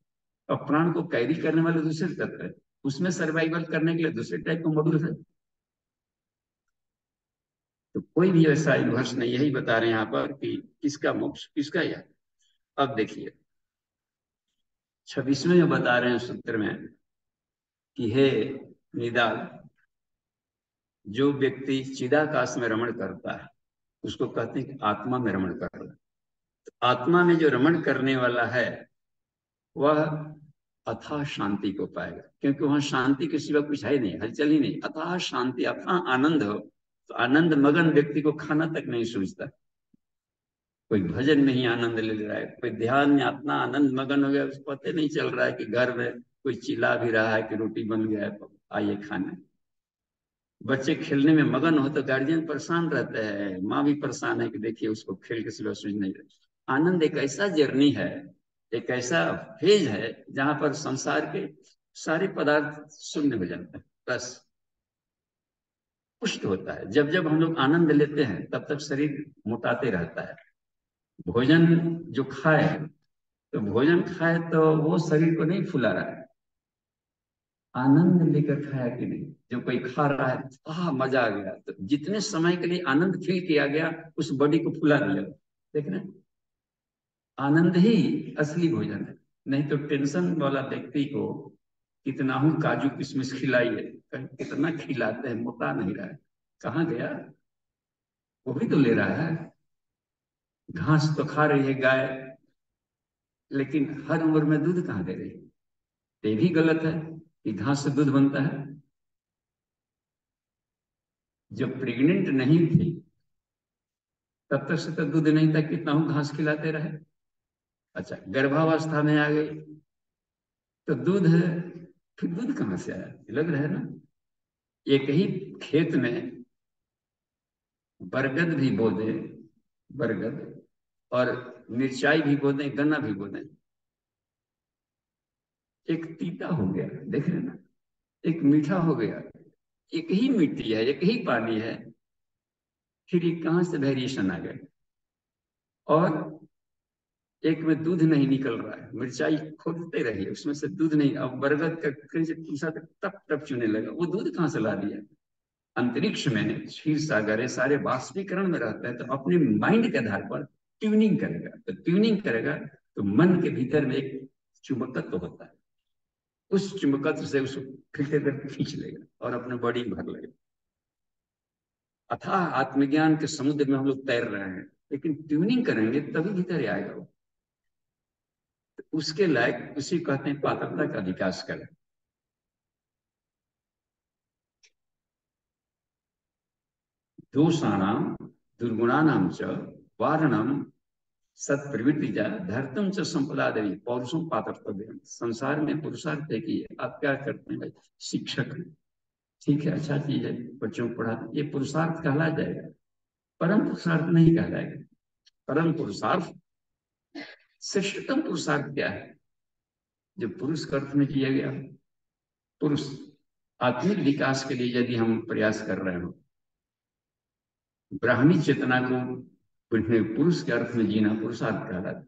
और प्राण को कैरी करने वाले दूसरे तत्व है, उसमें सर्वाइवल करने के लिए दूसरे टाइप का मॉड्यूल है। तो कोई भी ऐसा यूनिवर्स नहीं, यही बता रहे हैं यहाँ पर कि किसका मोक्ष किसका यह। अब देखिए 26वें में बता रहे हैं सूत्र में कि हे निदान, जो व्यक्ति चिदाकाश में रमण करता है उसको कहते हैं कि आत्मा में रमण कर रहा है। तो आत्मा में जो रमण करने वाला है वह अथाह शांति को पाएगा, क्योंकि वहां शांति के सिवा कुछ है नहीं, हलचल ही नहीं। अथाह शांति, अथाह आनंद हो, तो आनंद मगन व्यक्ति को खाना तक नहीं सूझता। कोई भजन में ही आनंद ले रहा है, कोई ध्यान में इतना आनंद मगन हो गया उसको पता नहीं चल रहा है कि घर में कोई चिल्ला भी रहा है कि रोटी बन गया है, आइए खाना। बच्चे खेलने में मगन हो तो गार्जियन परेशान रहते हैं, माँ भी परेशान है कि देखिए उसको खेल के सिवा सूझ नहीं रहा। आनंद एक ऐसा जर्नी है, एक ऐसा फेज है जहां पर संसार के सारे पदार्थ शून्य हो जाते हैं, बस पुष्ट होता है। जब जब हम लोग आनंद लेते हैं तब तक शरीर मोटाते रहता है। भोजन जो खाए, तो भोजन खाए तो वो शरीर को नहीं फुला रहा है, आनंद लेकर खाया कि नहीं। जो कोई खा रहा है, मजा आ गया, तो जितने समय के लिए आनंद फील किया गया उस बॉडी को फुला दिया। देख रहे हैं, आनंद ही असली भोजन है। नहीं तो टेंशन वाला व्यक्ति को कितना हूं काजू किशमिश खिलाइए, कितना खिलाते हैं, मोटा नहीं रहा है, कहाँ गया? वो भी तो ले रहा है, घास तो खा रही है गाय, लेकिन हर उम्र में दूध कहाँ दे रही है? ये भी गलत है कि घास से दूध बनता है। जब प्रेग्नेंट नहीं थी तब तक से तो दूध नहीं था, कितना हूं घास खिलाते रहे। अच्छा, गर्भावस्था में आ गई तो दूध है, फिर दूध कहाँ से आया? लग रहा है ना। एक ही खेत में बरगद भी बो दे, बरगद, और मिर्चाई भी बो दें, गन्ना भी बो दें, एक तीता हो गया, देख रहे ना, एक मीठा हो गया। एक ही मिट्टी है, एक ही पानी है, फिर ये कहां से वेरिएशन आ गए? और एक में दूध नहीं निकल रहा है, मिर्चाई खोदते रहिए उसमें से दूध नहीं, अब बरगद का कहीं से टूसा तक टप टप चुने लगा, वो दूध कहां से ला दिया? अंतरिक्ष में क्षीर सागर है, सारे बाष्पीकरण में रहता है, तो अपने माइंड के आधार पर ट्यूनिंग करेगा, तो ट्यूनिंग करेगा तो मन के भीतर में एक चुंबकत्व तो होता है, उस चुंबकत्व से उसको फिल्टर करके खींच लेगा और अपने बॉडी में भर लेगा। अथाह आत्मज्ञान के समुद्र में हम लोग तैर रहे हैं, लेकिन ट्यूनिंग करेंगे तभी भीतर आएगा वो। तो उसके लायक उसी कहते हैं पात्रता का विकास करें। दोषाणाम दुर्गुणानाम च वारणम सत्प्रवृत्ति जा धरतम च संपदा देवी पौरुषम पात्रत्व। संसार में पुरुषार्थ है कि आप क्या करते हैं भाई? शिक्षक हैं, ठीक है, अच्छा चीज है, बच्चों को पढ़ाते, ये पुरुषार्थ कहला जाएगा, परम पुरुषार्थ नहीं कहलाएगा। परम पुरुषार्थ, श्रेष्ठतम पुरुषार्थ क्या है? जो पुरुष का अर्थ में किया गया, पुरुष आत्मिक विकास के लिए यदि हम प्रयास कर रहे हो, ब्राह्मी चेतना को पुरुष के अर्थ में जीना पुरुषार्थ कहलाता है।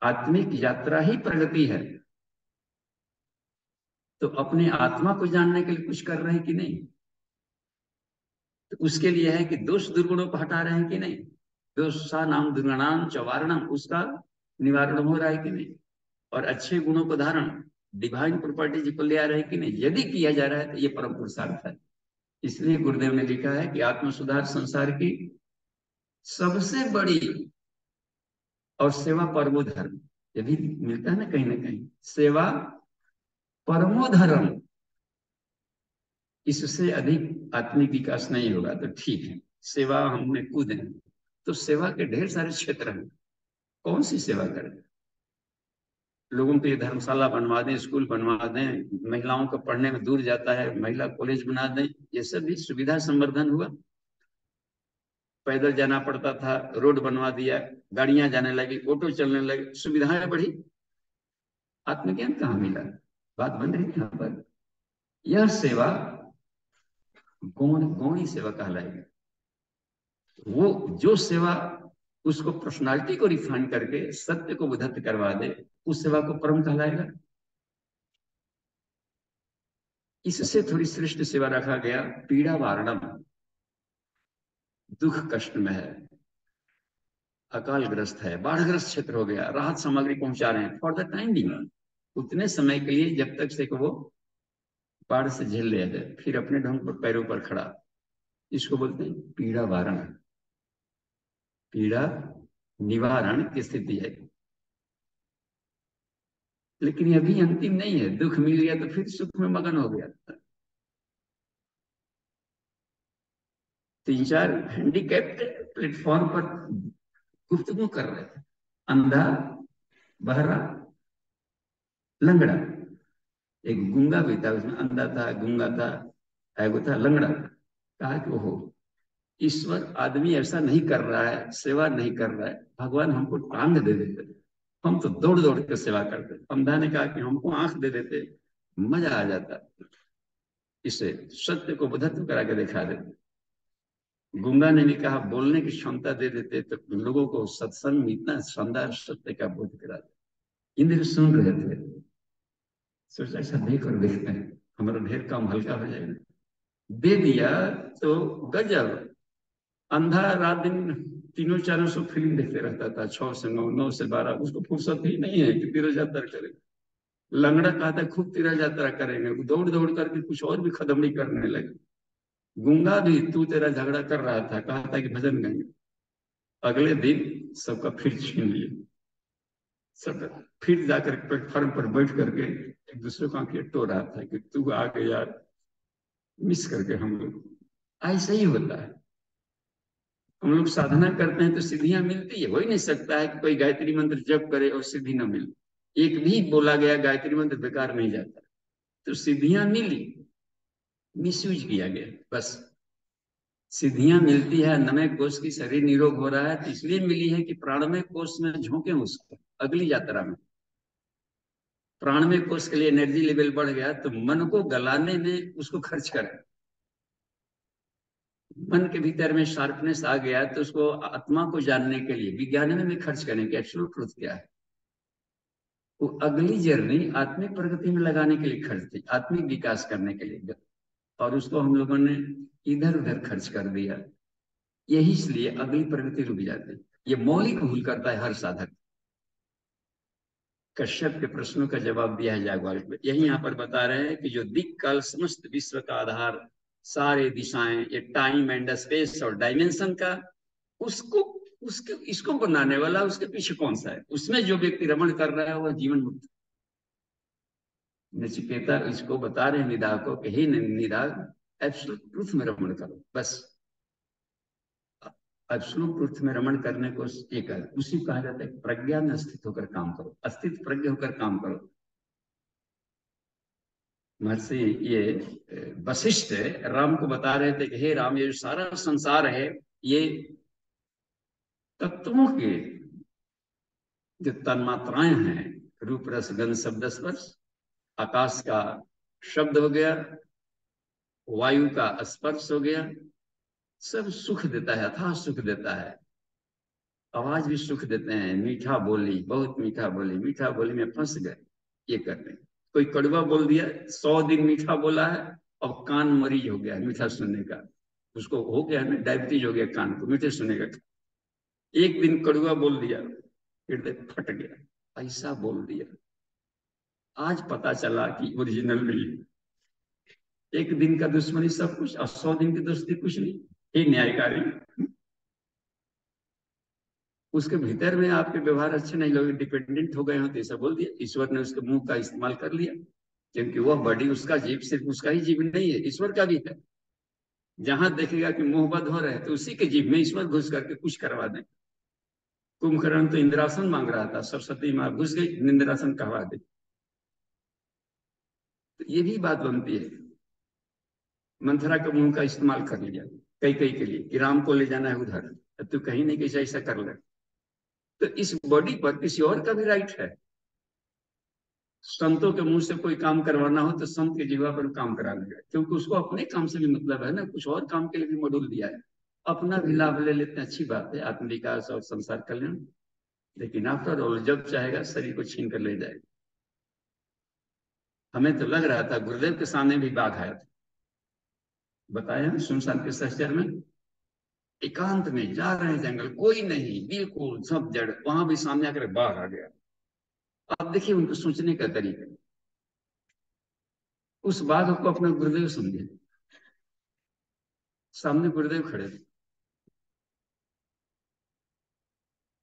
आत्मिक यात्रा ही प्रगति है, तो अपने आत्मा को जानने के लिए कुछ कर रहे हैं कि नहीं? तो उसके लिए है कि दोष दुर्गुणों को हटा रहे हैं कि नहीं? दोषा नाम दुर्गुणाम चवारणम, उसका निवारण हो रहा है कि नहीं? और अच्छे गुणों को धारण, डिवाइन प्रॉपर्टीज को ले आ रहे हैं कि नहीं? यदि किया जा रहा है तो ये परम पुरुषार्थ है। इसलिए गुरुदेव ने लिखा है कि आत्म सुधार संसार की सबसे बड़ी और सेवा परमो धर्म। ये भी मिलता है ना कहीं, सेवा परमो धर्म। इससे अधिक आत्मिक विकास नहीं होगा तो ठीक है, सेवा हमने कूदे, तो सेवा के ढेर सारे क्षेत्र हैं, कौन सी सेवा करें? लोगों के लिए धर्मशाला बनवा दें, स्कूल बनवा दें, महिलाओं को पढ़ने में दूर जाता है, महिला कॉलेज बना दें, ये सब भी सुविधा संवर्धन हुआ। पैदल जाना पड़ता था, रोड बनवा दिया, गाड़ियां जाने लगी, ऑटो चलने लगे, सुविधाएं बढ़ी, आत्मज्ञान कहाँ मिला? बात बन रही है यहाँ पर। यह सेवा गौणी सेवा कहलाएगी। वो जो सेवा उसको पर्सनालिटी को रिफाइन करके सत्य को उद्धत करवा दे, उस सेवा को परम कहलाएगा। इससे थोड़ी श्रेष्ठ सेवा रखा गया पीड़ा वारणम, दुख कष्ट में है, अकालग्रस्त है, बाढ़ग्रस्त क्षेत्र हो गया, राहत सामग्री पहुंचा रहे हैं फॉर द टाइम बिंग, उतने समय के लिए जब तक से वो बाढ़ से झेल लिया जाए, फिर अपने ढंग पर पैरों पर खड़ा। इसको बोलते हैं पीड़ा वारण, पीड़ा निवारण की स्थिति है। लेकिन यह भी अंतिम नहीं है, दुख मिल गया तो फिर सुख में मगन हो गया। 3-4 हैंडीकैप्ड प्लेटफॉर्म पर गुफ्तगू कर रहे थे, अंधा, बहरा, लंगड़ा, एक गूंगा भी था, उसमें अंधा था, गूंगा था, एगो था लंगड़ा था। कहा कि ओहो, ईश्वर आदमी ऐसा नहीं कर रहा है, सेवा नहीं कर रहा है, भगवान हमको टांग दे देते, हम तो दौड़ दौड़ के सेवा करते। अंधा ने कहा कि हमको आंख दे देते, मजा आ जाता, इसे सत्य को बुद्धत्व करा के दिखा देते। गूंगा ने भी कहा बोलने की क्षमता दे देते तो लोगों को सत्संग में इतना शानदार सत्य का बोध करा दे। इंद्र सुन रहे थे, सोचा ऐसा देख और देखते हैं, हमारा ढेर काम हल्का हो जाएगा। दे दिया तो गजब, अंधा रात दिन 300-400 फिल्म देखते रहता था, 6 से 9, 9 से 12, उसको फुर्सत ही नहीं है कि 3000 करे। लंगड़ा कहा था खूब तीर्थ यात्रा करेंगे, दौड़ दौड़ करके कुछ और भी खदमड़ी करने लगे। गूंगा भी तू तेरा झगड़ा कर रहा था, कहा था कि भजन गाएंगे, अगले दिन सबका फिर छीन लिया। सब फिर जाकर प्लेटफॉर्म पर बैठ करके एक दूसरे को आंखें टो रहा था कि तू आ गया, मिस करके हम लोग। ऐसा ही होता है, हम लोग साधना करते हैं तो सिद्धियां मिलती है। हो ही नहीं सकता है कि कोई गायत्री मंत्र जप करे और सिद्धि न मिले। एक भी बोला गया गायत्री मंत्र बेकार नहीं जाता। तो सिद्धियां मिली, मिसयूज किया गया बस। सिद्धियां मिलती है, अन्नमय कोश की शरीर निरोग हो रहा है तो इसलिए मिली है कि प्राणमय कोश में झोंके उसको अगली यात्रा में। प्राणमय कोश के लिए एनर्जी लेवल बढ़ गया तो मन को गलाने में उसको खर्च करें। मन के भीतर में शार्पनेस आ गया तो उसको आत्मा को जानने के लिए विज्ञान में भी खर्च करें कि एब्सोल्यूट ट्रुथ क्या है। वो अगली जर्नी आत्मिक प्रगति में लगाने के लिए खर्च थी, आत्मिक विकास करने के लिए, और उसको हम लोगों ने इधर उधर खर्च कर दिया। यही इसलिए अगली प्रगति रुक जाती है। ये मौलिक भूल करता है हर साधक। कश्यप के प्रश्नों का जवाब दिया है जागवाल में। यही यहाँ पर बता रहे हैं कि जो दिक् काल समस्त विश्व का आधार, सारे दिशाएं, ये टाइम एंड स्पेस और डायमेंशन का, उसको उसके इसको बनाने वाला उसके पीछे कौन सा है? उसमें जो व्यक्ति रमण कर रहा है वह जीवन मुक्त। नचिकेता इसको बता रहे हैं निदाघ को कि हे निदाघ, एब्सोल्यूट ट्रुथ में रमण करो बस। एब्सोल्यूट ट्रुथ में रमण करने को एक है, उसी कहा जाता है प्रज्ञा में स्थित होकर काम करो, अस्तित्व प्रज्ञा होकर काम करो। महर्षि ये वशिष्ठ राम को बता रहे थे कि हे राम, ये जो सारा संसार है ये तत्वों के जो तन्मात्राएं हैं, रूप रस गंध शब्द स्पर्श, आकाश का शब्द हो गया, वायु का स्पर्श हो गया, सब सुख देता है, अथाह सुख देता है। आवाज भी सुख देते हैं, मीठा बोली, बहुत मीठा बोली, मीठा बोली में फंस गए ये कर रहे। कोई कड़वा बोल दिया, 100 दिन मीठा बोला है, अब कान मरीज हो गया मीठा सुनने का, उसको हो गया ना डायबिटीज हो गया कान को मीठे सुनने का। एक दिन कड़वा बोल दिया, हृदय फट गया, ऐसा बोल दिया। आज पता चला कि ओरिजिनल नहीं। एक दिन का दुश्मनी सब कुछ और 100 दिन की दोस्ती कुछ नहीं। हे न्यायकारी, उसके भीतर में आपके व्यवहार अच्छे नहीं लगे, डिपेंडेंट हो गए हो तो ऐसा बोल दिया। ईश्वर ने उसके मुंह का इस्तेमाल कर लिया, क्योंकि वह बॉडी उसका जीव सिर्फ उसका ही जीव नहीं है, ईश्वर का भी है। जहां देखेगा कि मोहब्बत हो रहे हैं तो उसी के जीव में ईश्वर घुस करके कुछ करवा दें। कुंभकर्ण तो इंद्रासन मांग रहा था, सरस्वती माँ घुस गई, इंद्रासन कहवा दे। तो ये भी बात बनती है। मंथरा के मुंह का इस्तेमाल कर लिया कई कई के लिए कि राम को ले जाना है उधर, तो कहीं नहीं कैसे ऐसा कर ले। तो इस बॉडी पर किसी और का भी राइट है। संतों के मुंह से कोई काम करवाना हो तो संत के जीवा पर काम करा लेगा, क्योंकि उसको अपने काम से भी मतलब है ना, कुछ और काम के लिए भी मॉड्यूल दिया है। अपना भी लाभ ले लेते हैं, अच्छी बात है, आत्म विकास और संसार कल्याण। लेकिन आफ्टर ऑल जब चाहेगा शरीर को छीन कर ले जाएगा। हमें तो लग रहा था गुरुदेव के सामने भी बाघ आया था, बताया सुनसान के सहचर में, एकांत में जा रहे हैं, जंगल कोई नहीं, बिल्कुल सब जड़, वहां भी सामने आकर बाघ आ गया। आप देखिए उनको सोचने का तरीका। उस बाघ को अपना गुरुदेव समझे, सामने गुरुदेव खड़े थे।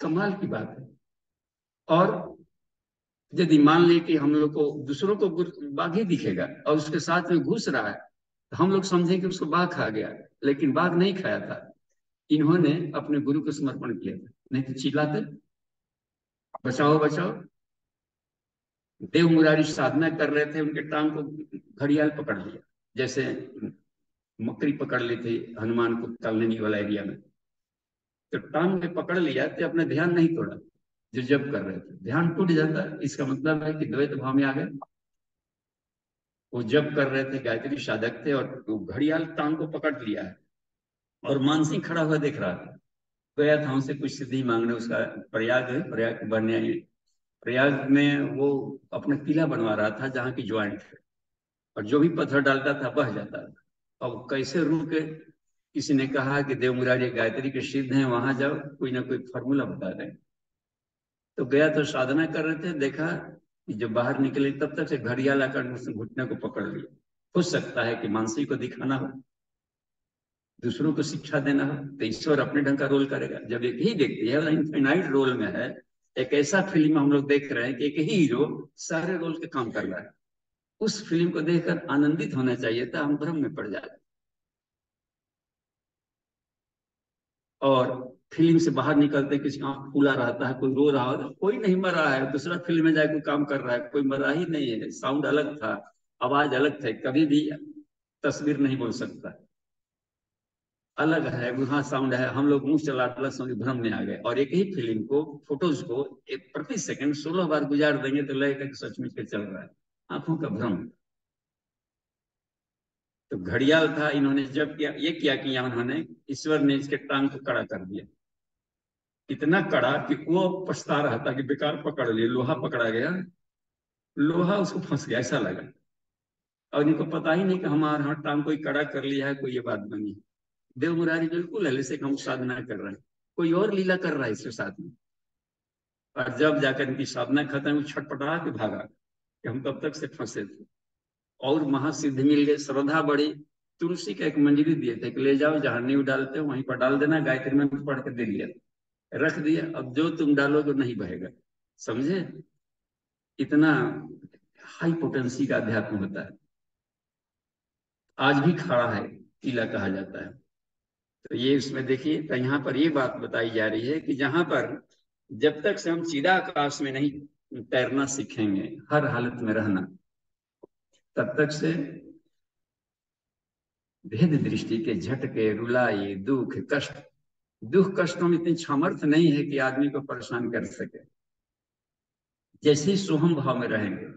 कमाल की बात है। और यदि मान ले कि हम लोग को दूसरों को बाघ ही दिखेगा और उसके साथ में घुस रहा है तो हम लोग समझें कि उसको बाघ खा गया, लेकिन बाघ नहीं खाया था। इन्होंने अपने गुरु को समर्पण किया था, नहीं तो चिल्लाते बचाओ बचाओ। देव मुरारी साधना कर रहे थे, उनके टांग को घड़ियाल पकड़ लिया, जैसे मकड़ी पकड़ ली थी हनुमान को कालनी वाला एरिया में। तो टांग में पकड़ लिया तो अपने ध्यान नहीं तोड़ा, जो जब कर रहे थे ध्यान टूट जाता है, इसका मतलब है कि द्वैत भाव में आ गए। वो जब कर रहे थे, गायत्री साधक थे, और घड़ियाल टांग को पकड़ लिया है और मानसिंह खड़ा हुआ देख रहा था। गया था उनसे कुछ सिद्धि मांगने, उसका प्रयाग है, प्रयाग बनने आई। प्रयाग में वो अपना किला बनवा रहा था जहाँ की ज्वाइंट है, और जो भी पत्थर डालता था बह जाता था। अब कैसे रुके, किसी ने कहा कि देव मुरारी गायत्री के सिद्ध हैं, वहां जाओ, कोई ना कोई फॉर्मूला बता दें। तो गया तो साधना कर रहे थे, देखा कि जब बाहर निकले तब तक से घड़ियाल आकर उसने घुटने को पकड़ लिया। हो सकता है कि मानसी को दिखाना हो, दूसरों को शिक्षा देना हो, तो ईश्वर अपने ढंग का रोल करेगा। जब एक ही व्यक्ति है इनफाइनाइट रोल में है, एक ऐसा फिल्म हम लोग देख रहे हैं कि एक ही हीरो सारे रोल के काम कर रहा है, उस फिल्म को देखकर आनंदित होना चाहिए था, हम भ्रम में पड़ जाते। और फिल्म से बाहर निकलते किसी का आंख फूला रहता है, कोई रो रहा हो, कोई नहीं मरा है, दूसरा फिल्म में जाए कोई काम कर रहा है, कोई मरा ही नहीं है, साउंड अलग था, आवाज अलग थे, कभी भी तस्वीर नहीं बोल सकता, अलग है, वहां साउंड है, हम लोग मुंह चला समझ भ्रम में आ गए। और एक ही फिल्म को, फोटोज को एक प्रति सेकंड 16 बार गुजार देंगे तो लगेगा कि सचमुच के चल रहा है, आंखों का भ्रम। तो घड़ियाल था, इन्होंने जब किया ये किया उन्होंने, ईश्वर ने इसके टांग को कड़ा कर दिया, इतना कड़ा कि वो पछता रहा था कि बेकार पकड़ लिए, लोहा पकड़ा गया, लोहा उसको फंस गया ऐसा लगा। और इनको पता ही नहीं कि हमारा टांग कोई कड़ा कर लिया है, कोई ये बात बनी। देव मुरारी बिल्कुल है जैसे हम साधना कर रहे हैं, कोई और लीला कर रहा है इसके साथ में। और जब जाकर इनकी साधना खत्म हुई, छटपटा के भागा कि हम तब तक से फंसे थे। और महासिद्ध मिल गए, श्रद्धा बढ़ी, तुलसी का एक मंजरी दिए थे कि ले जाओ जहां नींव डालते हो वहीं पर डाल देना, गायत्री मंत्र पढ़ के दे दिया, रख दिया, अब जो तुम डालोगे नहीं बहेगा। समझे, इतना हाई पोटेंसी का अध्यात्म होता है, आज भी खड़ा है, किला कहा जाता है। तो ये इसमें देखिए, तो यहाँ पर ये बात बताई जा रही है कि जहां पर जब तक से हम चिदाकाश में नहीं तैरना सीखेंगे, हर हालत में रहना, तब तक से भेद दृष्टि के झटके, रुलाई, दुख कष्ट, दुख कष्टों में इतनी सामर्थ्य नहीं है कि आदमी को परेशान कर सके। जैसे ही सोहम भाव में रहेंगे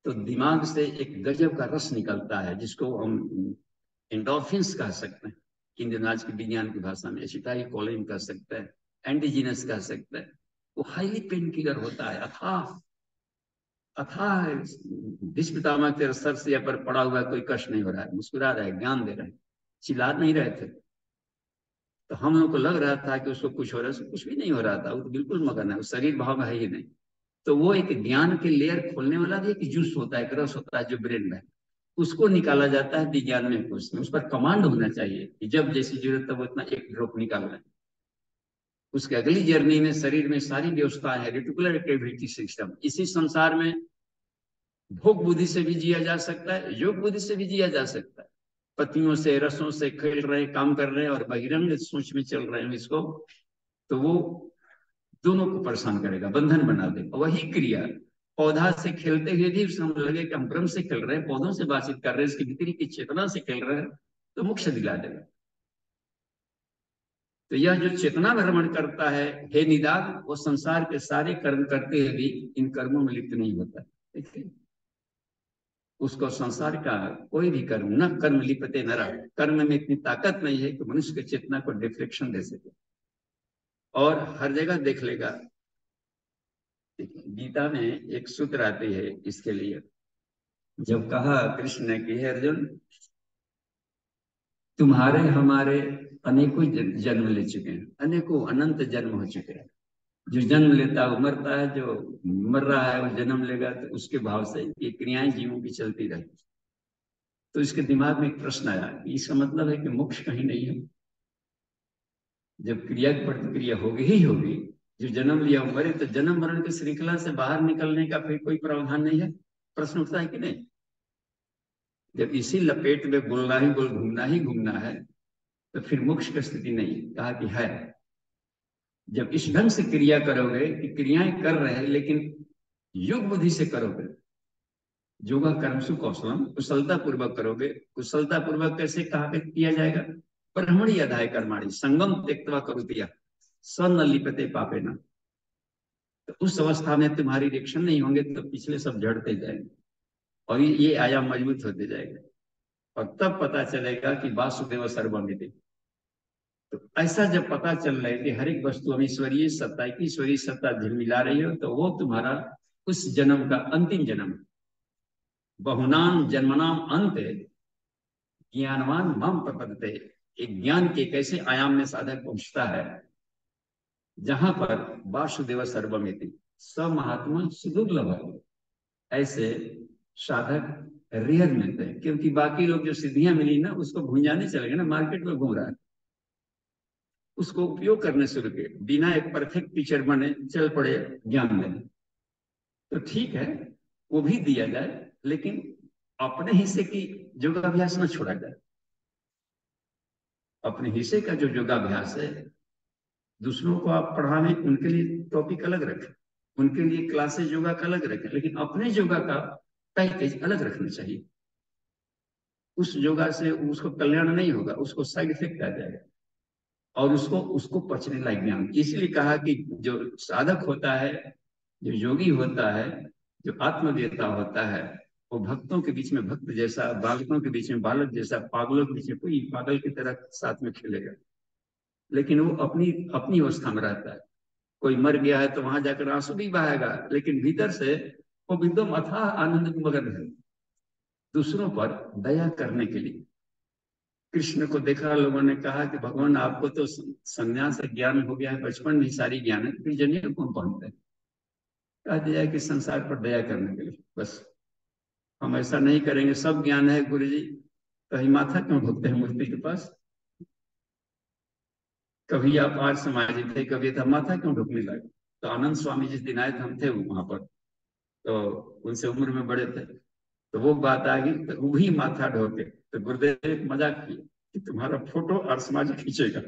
तो दिमाग से एक गजब का रस निकलता है, जिसको हम एंडोर्फिन्स कह सकते हैं, इंडियन आज की विज्ञान की भाषा में एसिटाइल कोलिन कह सकते हैं, एंडीजीनस कह सकते हैं। वो हाईली पेन किलर होता है, अथाह अथाह। विश्व पितामह के सर से पर पड़ा हुआ कोई कष्ट नहीं हो रहा है, मुस्कुरा रहे, ज्ञान दे रहे, चिल्ला नहीं रहे थे। तो हम लोग को लग रहा था कि उसको कुछ हो रहा है, उसको कुछ भी नहीं हो रहा था, वो तो बिल्कुल मगन है, वो शरीर भाव में है ही नहीं। तो वो एक ज्ञान के लेयर खोलने वाला भी एक जूस होता है, एक रस होता है जो ब्रेन में, उसको निकाला जाता है विज्ञान में, उसमें उस पर कमांड होना चाहिए कि जब जैसी जरूरत तब उतना एक ड्रॉप निकालना है। उसके अगली जर्नी में शरीर में सारी व्यवस्थाएं है, रेटिकुलर एक्टिविटी सिस्टम। इसी संसार में भोग बुद्धि से भी जिया जा सकता है, योग बुद्धि से भी जिया जा सकता है, पतियों से रसों से खेल रहे, काम कर रहे हैं, और बहिरंग सोच में चल रहे हैं इसको, तो वो दोनों को परेशान करेगा, बंधन बना देगा। वही क्रिया पौधा से खेलते हुए भी उसे हम लगे कि हम ब्रह्म से खेल रहे हैं, पौधों से बातचीत कर रहे हैं, इसकी भीतरी की चेतना से खेल रहे हैं, तो मोक्ष दिला देगा। तो यह जो चेतना भ्रमण करता है, हे निदान, वो संसार के सारे कर्म करते हुए भी इन कर्मों में लिप्त नहीं होता। देखिए, उसको संसार का कोई भी कर्म, न कर्म लिपते न रहा, कर्म में इतनी ताकत नहीं है कि मनुष्य की चेतना को डिफ्लेक्शन दे सके, और हर जगह देख लेगा। गीता में एक सूत्र आती है इसके लिए, जब कहा कृष्ण ने कि हे अर्जुन, तुम्हारे हमारे अनेकों जन्म ले चुके हैं, अनेकों अनंत जन्म हो चुके हैं, जो जन्म लेता है वो मरता है, जो मर रहा है वो जन्म लेगा, तो उसके भाव से ये क्रियाएं जीवों की चलती रही। तो इसके दिमाग में एक प्रश्न आया, इसका मतलब है कि मोक्ष कहीं नहीं है, जब क्रिया की प्रतिक्रिया होगी ही होगी, जो जन्म लिया वो मरे, तो जन्म मरण की श्रृंखला से बाहर निकलने का फिर कोई प्रावधान नहीं है। प्रश्न उठता है कि नहीं, जब इसी लपेट में बोलना ही बोल, घूमना ही घूमना है, तो फिर मोक्ष की स्थिति नहीं। कहा कि है, जब इस ढंग से क्रिया करोगे कि क्रियाएं कर रहे हैं लेकिन योग बुद्धि से करोगे, योगा कर्मसु कौशलम, कुशलता पूर्वक करोगे। कुशलता पूर्वक कैसे कहा किया जाएगा, ब्रह्मणी अधाय कर्माणी संगम त्यक्त्वा करुतिया स न लिपते पापे न। तो उस अवस्था में तुम्हारी रिएक्शन नहीं होंगे, तो पिछले सब झड़ते जाएंगे और ये आयाम मजबूत होते जाएगा, और तब पता चलेगा कि वासुदेव सर्वमिति। तो ऐसा जब पता चल रहा है कि हर एक वस्तु हम ईश्वरीय सत्ता की ईश्वरीय सत्ता झिलमिला रही हो, तो वो तुम्हारा उस जन्म का अंतिम जन्म। बहुनाम जन्मनाम अंत ज्ञानवान मम प्रपद्यते। एक ज्ञान के कैसे आयाम में साधक पहुंचता है, जहां पर वासुदेव सर्वमिति, सब महात्मा सुदुर्लभ है। ऐसे साधक रेयर मिलते हैं, क्योंकि बाकी लोग जो सिद्धियां मिली ना उसको भूंजाने चले गए ना, मार्केट में घूम रहा है, उसको उपयोग करने शुरू किए, बिना एक परफेक्ट टीचर बने चल पड़े ज्ञान में। तो ठीक है, वो भी दिया जाए, लेकिन अपने हिस्से की योगाभ्यास न छोड़ा जाए। अपने हिस्से का जो योगाभ्यास है, दूसरों को आप पढ़ाने, उनके लिए टॉपिक अलग रखें, उनके लिए क्लासेज योगा का अलग रखें, लेकिन अपने योगा का पैकेज अलग रखना चाहिए। उस योगा से उसको कल्याण नहीं होगा, उसको साइड इफेक्ट आ जाएगा, और उसको उसको पचने लायक ज्ञान। इसलिए कहा कि जो साधक होता है, जो योगी होता है, जो आत्मवेता होता है, वो भक्तों के बीच में भक्त जैसा, बालकों के बीच में बालक जैसा, पागलों के बीच में कोई पागल की तरह साथ में खेलेगा, लेकिन वो अपनी अपनी अवस्था में रहता है। कोई मर गया है तो वहां जाकर आंसू भी बहाएगा, लेकिन भीतर से वो एकदम अथाह आनंद में मगन है, दूसरों पर दया करने के लिए। कृष्ण को देखा, लोगों ने कहा कि भगवान आपको तो संन्यास ज्ञान हो गया है, बचपन में सारी ज्ञान है, फिर जनेऊ कौन पहनते हैं? कह दिया कि संसार पर दया करने के लिए, बस। हम ऐसा नहीं करेंगे, सब ज्ञान है गुरु जी, कहीं माथा क्यों ढोकते हैं मूर्ति के पास? कभी आप आज समाजी थे, कभी था, माथा क्यों ढोकने लगे? तो आनंद स्वामी जिस दिन आए थे, हम थे वहां पर, तो उनसे उम्र में बड़े थे, तो वो बात आ गई, तो वो भी माथा ढोके। तो गुरुदेव एक मजाक किए कि तुम्हारा फोटो और समाज खींचेगा,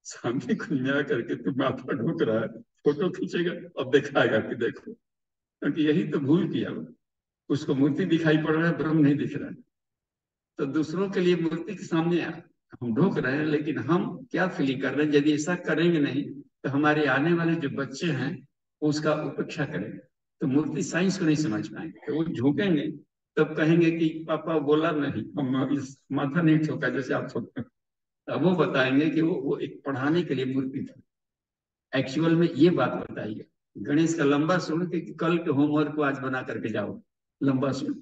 सामने खुनिया करके तुम माथा ढोक रहा है, फोटो खींचेगा, अब दिखाएगा कि देखो। क्योंकि यही तो भूल किया वो, उसको मूर्ति दिखाई पड़ रहा है, ब्रह्म नहीं दिख रहा है। तो दूसरों के लिए मूर्ति के सामने हम ढोक रहे हैं, लेकिन हम क्या फीलिंग कर रहे हैं? यदि ऐसा करेंगे नहीं, तो हमारे आने वाले जो बच्चे हैं वो उसका उपेक्षा करेंगे, तो मूर्ति साइंस को नहीं समझ पाएंगे, तो वो झुकेंगे, तब कहेंगे कि पापा बोला नहीं, हम इस माथा नहीं ठोका जैसे आप ठोकते हैं। तब वो बताएंगे कि वो एक पढ़ाने के लिए मूर्ति थी, एक्चुअल में ये बात बताइए। गणेश का लंबा सुन के कल के होमवर्क को आज बना करके जाओ, लंबा सुन।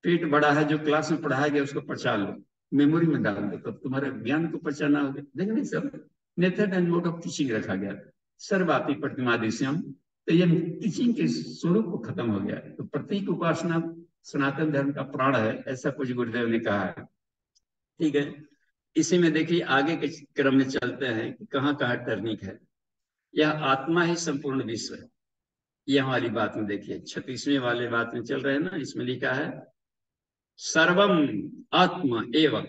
पेट बड़ा है, जो क्लास में पढ़ाया गया उसको पचा लो, मेमोरी में डाल दो, तब तुम्हारा ज्ञान को पचाना होगा। देखिए सब method and mode of teaching रखा गया, सर्वापि प्रतिमादिश्यम। तो ये टीचिंग के स्वरूप को खत्म हो गया। तो प्रतीक उपासना सनातन धर्म का प्राण है, ऐसा कुछ गुरुदेव ने कहा है। ठीक है, इसी में देखिए आगे के क्रम में चलते हैं कि कहाँ कहाँ टर्निंग है। यह आत्मा ही संपूर्ण विश्व है। यह हमारी बात में देखिए 36वें वाले बात में चल रहे हैं ना, इसमें लिखा है सर्वम आत्मा एवं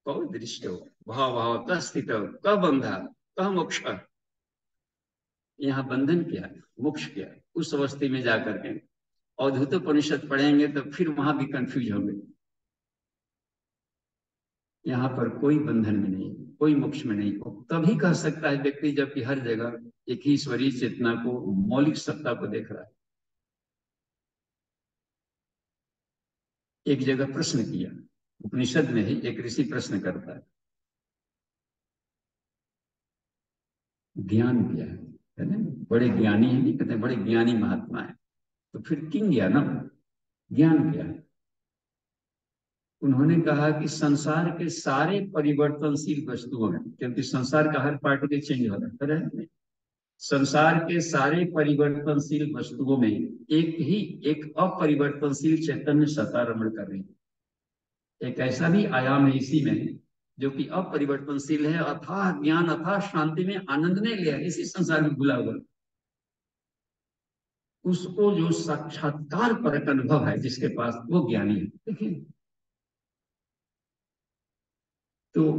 कौ दृष्टो भाव भाव का स्थित क बंधा क मोक्ष। यहाँ बंधन क्या है, मोक्ष क्या है? उस अवस्थी में जाकर के अवधूतोपनिषद पढ़ेंगे तो फिर वहां भी कंफ्यूज होंगे। यहाँ पर कोई बंधन में नहीं, कोई मोक्ष में नहीं। तभी कह सकता है व्यक्ति जबकि हर जगह एक ही ईश्वरीय चेतना को, मौलिक सत्ता को देख रहा है। एक जगह प्रश्न किया, उपनिषद में ही एक ऋषि प्रश्न करता है, ज्ञान क्या है ना? बड़े ज्ञानी है, नहीं कहते बड़े ज्ञानी महात्मा है, तो फिर किंग ज्ञानम, ज्ञान क्या है? उन्होंने कहा कि संसार के सारे परिवर्तनशील वस्तुओं में, क्योंकि संसार का हर पार्ट के चेंज हो रहा है, संसार के सारे परिवर्तनशील वस्तुओं में एक ही एक अपरिवर्तनशील चैतन्य सत्ता रमण कर रही है। एक ऐसा भी आयाम है इसी में जो कि अपरिवर्तनशील है, अथाह ज्ञान अथाह शांति में आनंद नहीं लिया, इसी संसार में भूला हुआ। उसको जो साक्षात्कार परक अनुभव है जिसके पास, वो ज्ञानी है। देखिए, तो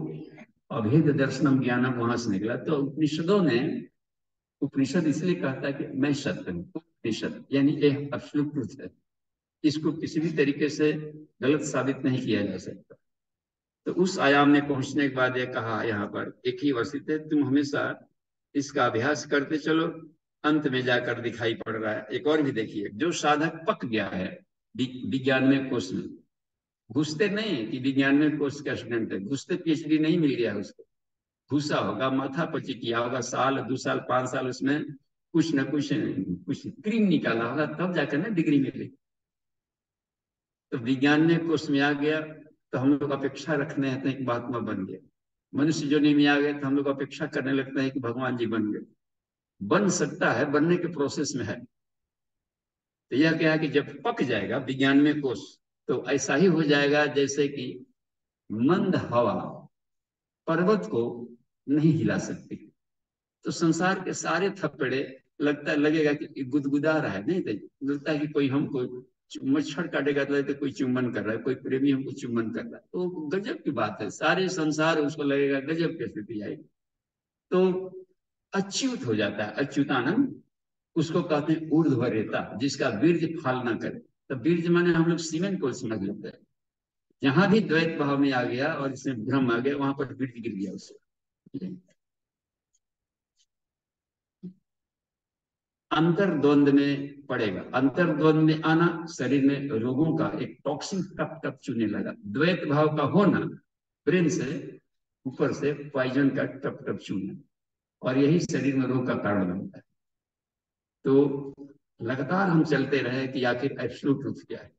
अभेद दर्शनम ज्ञानम वहां से निकला। तो उपनिषदों ने, उपनिषद इसलिए कहता है कि मैं सत्य हूँ, उपनिषद यानी एक एब्सोल्यूट ट्रुथ है, इसको किसी भी तरीके से गलत साबित नहीं किया जा सकता। तो उस आयाम में पहुंचने के बाद यह कहा यहाँ पर एक ही वर्षित है, तुम हमेशा इसका अभ्यास करते चलो, अंत में जाकर दिखाई पड़ रहा है। एक और भी देखिए, जो साधक पक गया है विज्ञान में कोर्स में, घुसते नहीं कि विज्ञान में कोर्स का स्टूडेंट है, घुसते पीएचडी नहीं मिल गया उसको, घुसा होगा, माथा पची किया होगा, साल 2 साल 5 साल उसमें कुछ न कुछ कुछ क्रीम निकाला होगा, तब जाकर ना डिग्री मिली। तो विज्ञान में कोर्स में आ गया तो हम लोग अपेक्षा रखने हैं कि महात्मा बन गए, मनुष्य जो नहीं में आ गए तो हम लोग अपेक्षा करने लगते हैं कि भगवान जी बन गए। बन सकता है, बनने के प्रोसेस में है। तो यह क्या है कि जब पक जाएगा विज्ञान में कोश, तो ऐसा ही हो जाएगा जैसे कि मंद हवा पर्वत को नहीं हिला सकती। तो संसार के सारे थप्पड़े लगेगा कि गुदगुदा रहा है, नहीं तो लगता है कि कोई हमको मच्छर काटेगा तो लगता है कोई चुम्बन कर रहा है, कोई प्रेमी हमको चुम्बन कर रहा है। तो गजब की बात है, सारे संसार उसको लगेगा गजब की स्थिति आएगी। तो अच्युत हो जाता है, अच्युतानंद उसको कहते हैं ऊर्ध्वरेता, जिसका बीर्ज फाल ना करे। तो बीर्ज माने हम लोग सीमेंट को समझ लेते हैं। जहां भी द्वैत भाव में आ गया और इसमें भ्रम आ गया, वहां पर बीर्ज गिर गया उससे। अंतर्द्वंद में पड़ेगा, अंतर्द्वंद में आना शरीर में रोगों का एक टॉक्सिन टप टप चुने लगा। द्वैत भाव का होना ब्रेन से ऊपर से पॉइजन का टप टप चूना, और यही शरीर में रोग का कारण बनता है। तो लगातार हम चलते रहे कि आखिर एब्सोल्यूट ट्रुथ क्या है।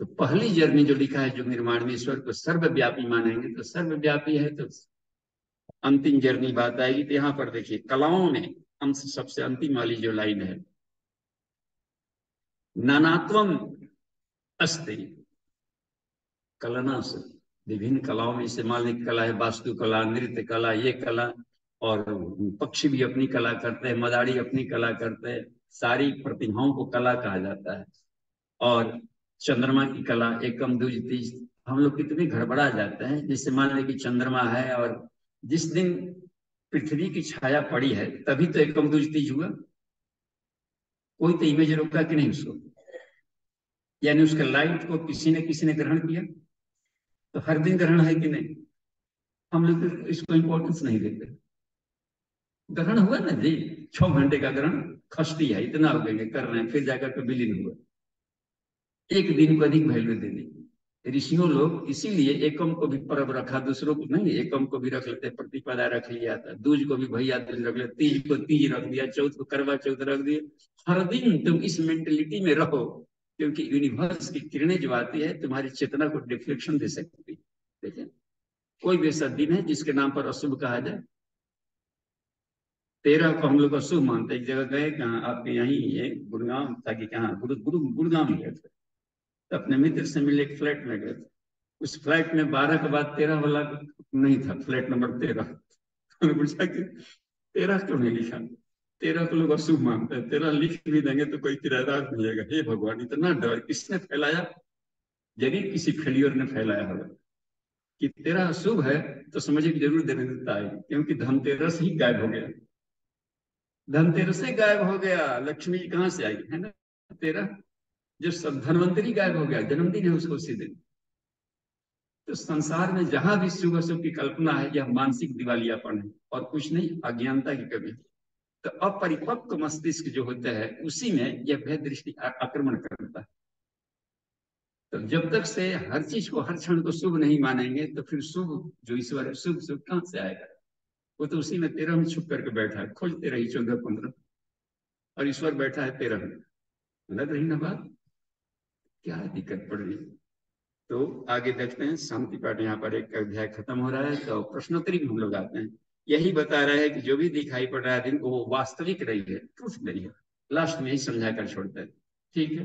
तो पहली जर्नी जो लिखा है जो निर्माण में ईश्वर को सर्वव्यापी मानेंगे, तो सर्वव्यापी है तो अंतिम जर्नी बात आएगी। तो यहाँ पर देखिए कलाओं में अंश सबसे अंतिम वाली जो लाइन है, नानात्वम अस्ति कलना से, विभिन्न कलाओं में जैसे मालिक कला है, वास्तु कला, नृत्य कला, ये कला, और पक्षी भी अपनी कला करते हैं, मदारी अपनी कला करते हैं, सारी प्रतिभाओं को कला कहा जाता है। और चंद्रमा की कला, एकम द्विज तीज, हम लोग कितने गड़बड़ा जाते हैं। जैसे मान लें कि चंद्रमा है और जिस दिन पृथ्वी की छाया पड़ी है तभी तो एकम द्विज तीज हुआ। कोई तो इमेज रोका कि नहीं उसको, यानी उसके लाइट को किसी ने ग्रहण किया। तो हर दिन ग्रहण है कि नहीं, हम लोग इसको इंपॉर्टेंस नहीं देते। ग्रहण हुआ ना जी, 6 घंटे का ग्रहण, खष्टी है, इतना हो गए कर रहे हैं, फिर जाकर के विलीन हुआ। एक दिन को अधिक वैल्यू दे दी ऋषियों लोग, इसीलिए एकम को भी पर्व रखा, दूसरों को नहीं। एकम को भी रख लेते, प्रतिपदा रख लिया था, दूज को भी भैया दूज रख लेते, तीज को तीज रख दिया, चौथ को करवा चौथ रख दिया। हर दिन तुम इस मेंटेलिटी में रहो, क्योंकि यूनिवर्स की किरणें जो आती है तुम्हारी चेतना को डिफ्लेक्शन दे सकती है। देखिए कोई भी ऐसा दिन है जिसके नाम पर अशुभ कहा जाए। 13 को हम लोग अशुभ मानते। एक जगह गए, कहाँ आपके यहीं ये गुड़गांव था कि कहाँ, गुड़गांव गए थे, तो अपने मित्र से मिले, एक फ्लैट में गए थे। उस फ्लैट में 12 के बाद 13 वाला नहीं था, फ्लैट नंबर 13। उन्होंने पूछा कि 13 क्यों नहीं लिखा, 13 को लोग अशुभ मानते हैं, 13 लिख भी देंगे तो कोई किराएदार मिलेगा। हे भगवान, इतना डर किसने फैलाया। जरूर किसी फेलियर ने फैलाया होगा कि 13 अशुभ है, तो समझिए कि जरूर देवता आएगी, क्योंकि धनतेरस ही गायब हो गया। धनतेरस से गायब हो गया, लक्ष्मी कहाँ से आएगी, है ना। 13 जो सब धनवंतरी गायब हो गया, जन्मदिन है उसको उसी दिन। तो संसार में जहां भी शुभ अशुभ की कल्पना है, यह मानसिक दिवालियापन है और कुछ नहीं, अज्ञानता की कमी। तो अपरिपक्व मस्तिष्क जो होता है उसी में यह भेद दृष्टि आक्रमण करता है। तो जब तक से हर चीज को, हर क्षण को शुभ नहीं मानेंगे, तो फिर शुभ जो ईश्वर है, शुभ शुभ कहां से आएगा। वो तो उसी में 13 में छुप करके बैठा है, खोजते रही 14 15, और ईश्वर बैठा है 13 में। लग रही ना बात, क्या दिक्कत पड़ रही है। तो आगे देखते हैं, शांति पाठ यहाँ पर एक अध्याय खत्म हो रहा है, तो प्रश्नोत्तरी में हम लोग आते हैं। यही बता रहे हैं कि जो भी दिखाई पड़ रहा है दिन, वो वास्तविक नहीं है, ट्रूथ नहीं है। लास्ट में ही समझा कर छोड़ते हैं, ठीक है।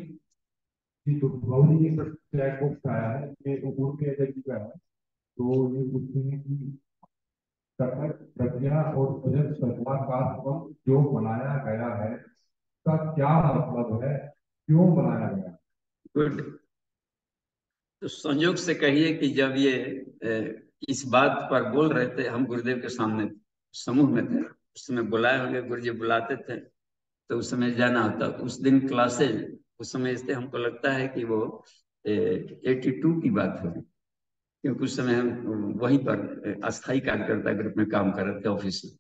तो बाबू जी ने चैट बॉक्स आया है, ये उर्दू में एजेंट का है। तो ये पूछते हैं कि कथक, प्रज्ञा और भजन श्रद्धा का संबंध जो बनाया गया है, का क्या मतलब है, क्यों बनाया गया। गुड। तो संयोग से कहिए कि जब ये इस बात पर बोल रहे थे, हम गुरुदेव के सामने समूह में थे, उस समय बुलाए होंगे, गुरु जी बुलाते थे, तो उस समय जाना होता। उस दिन क्लासेज उस समय से हमको लगता है कि वो 82 की बात होगी, क्योंकि उस समय हम वहीं पर अस्थायी कार्यकर्ता ग्रुप में काम कर रहे थे ऑफिस में।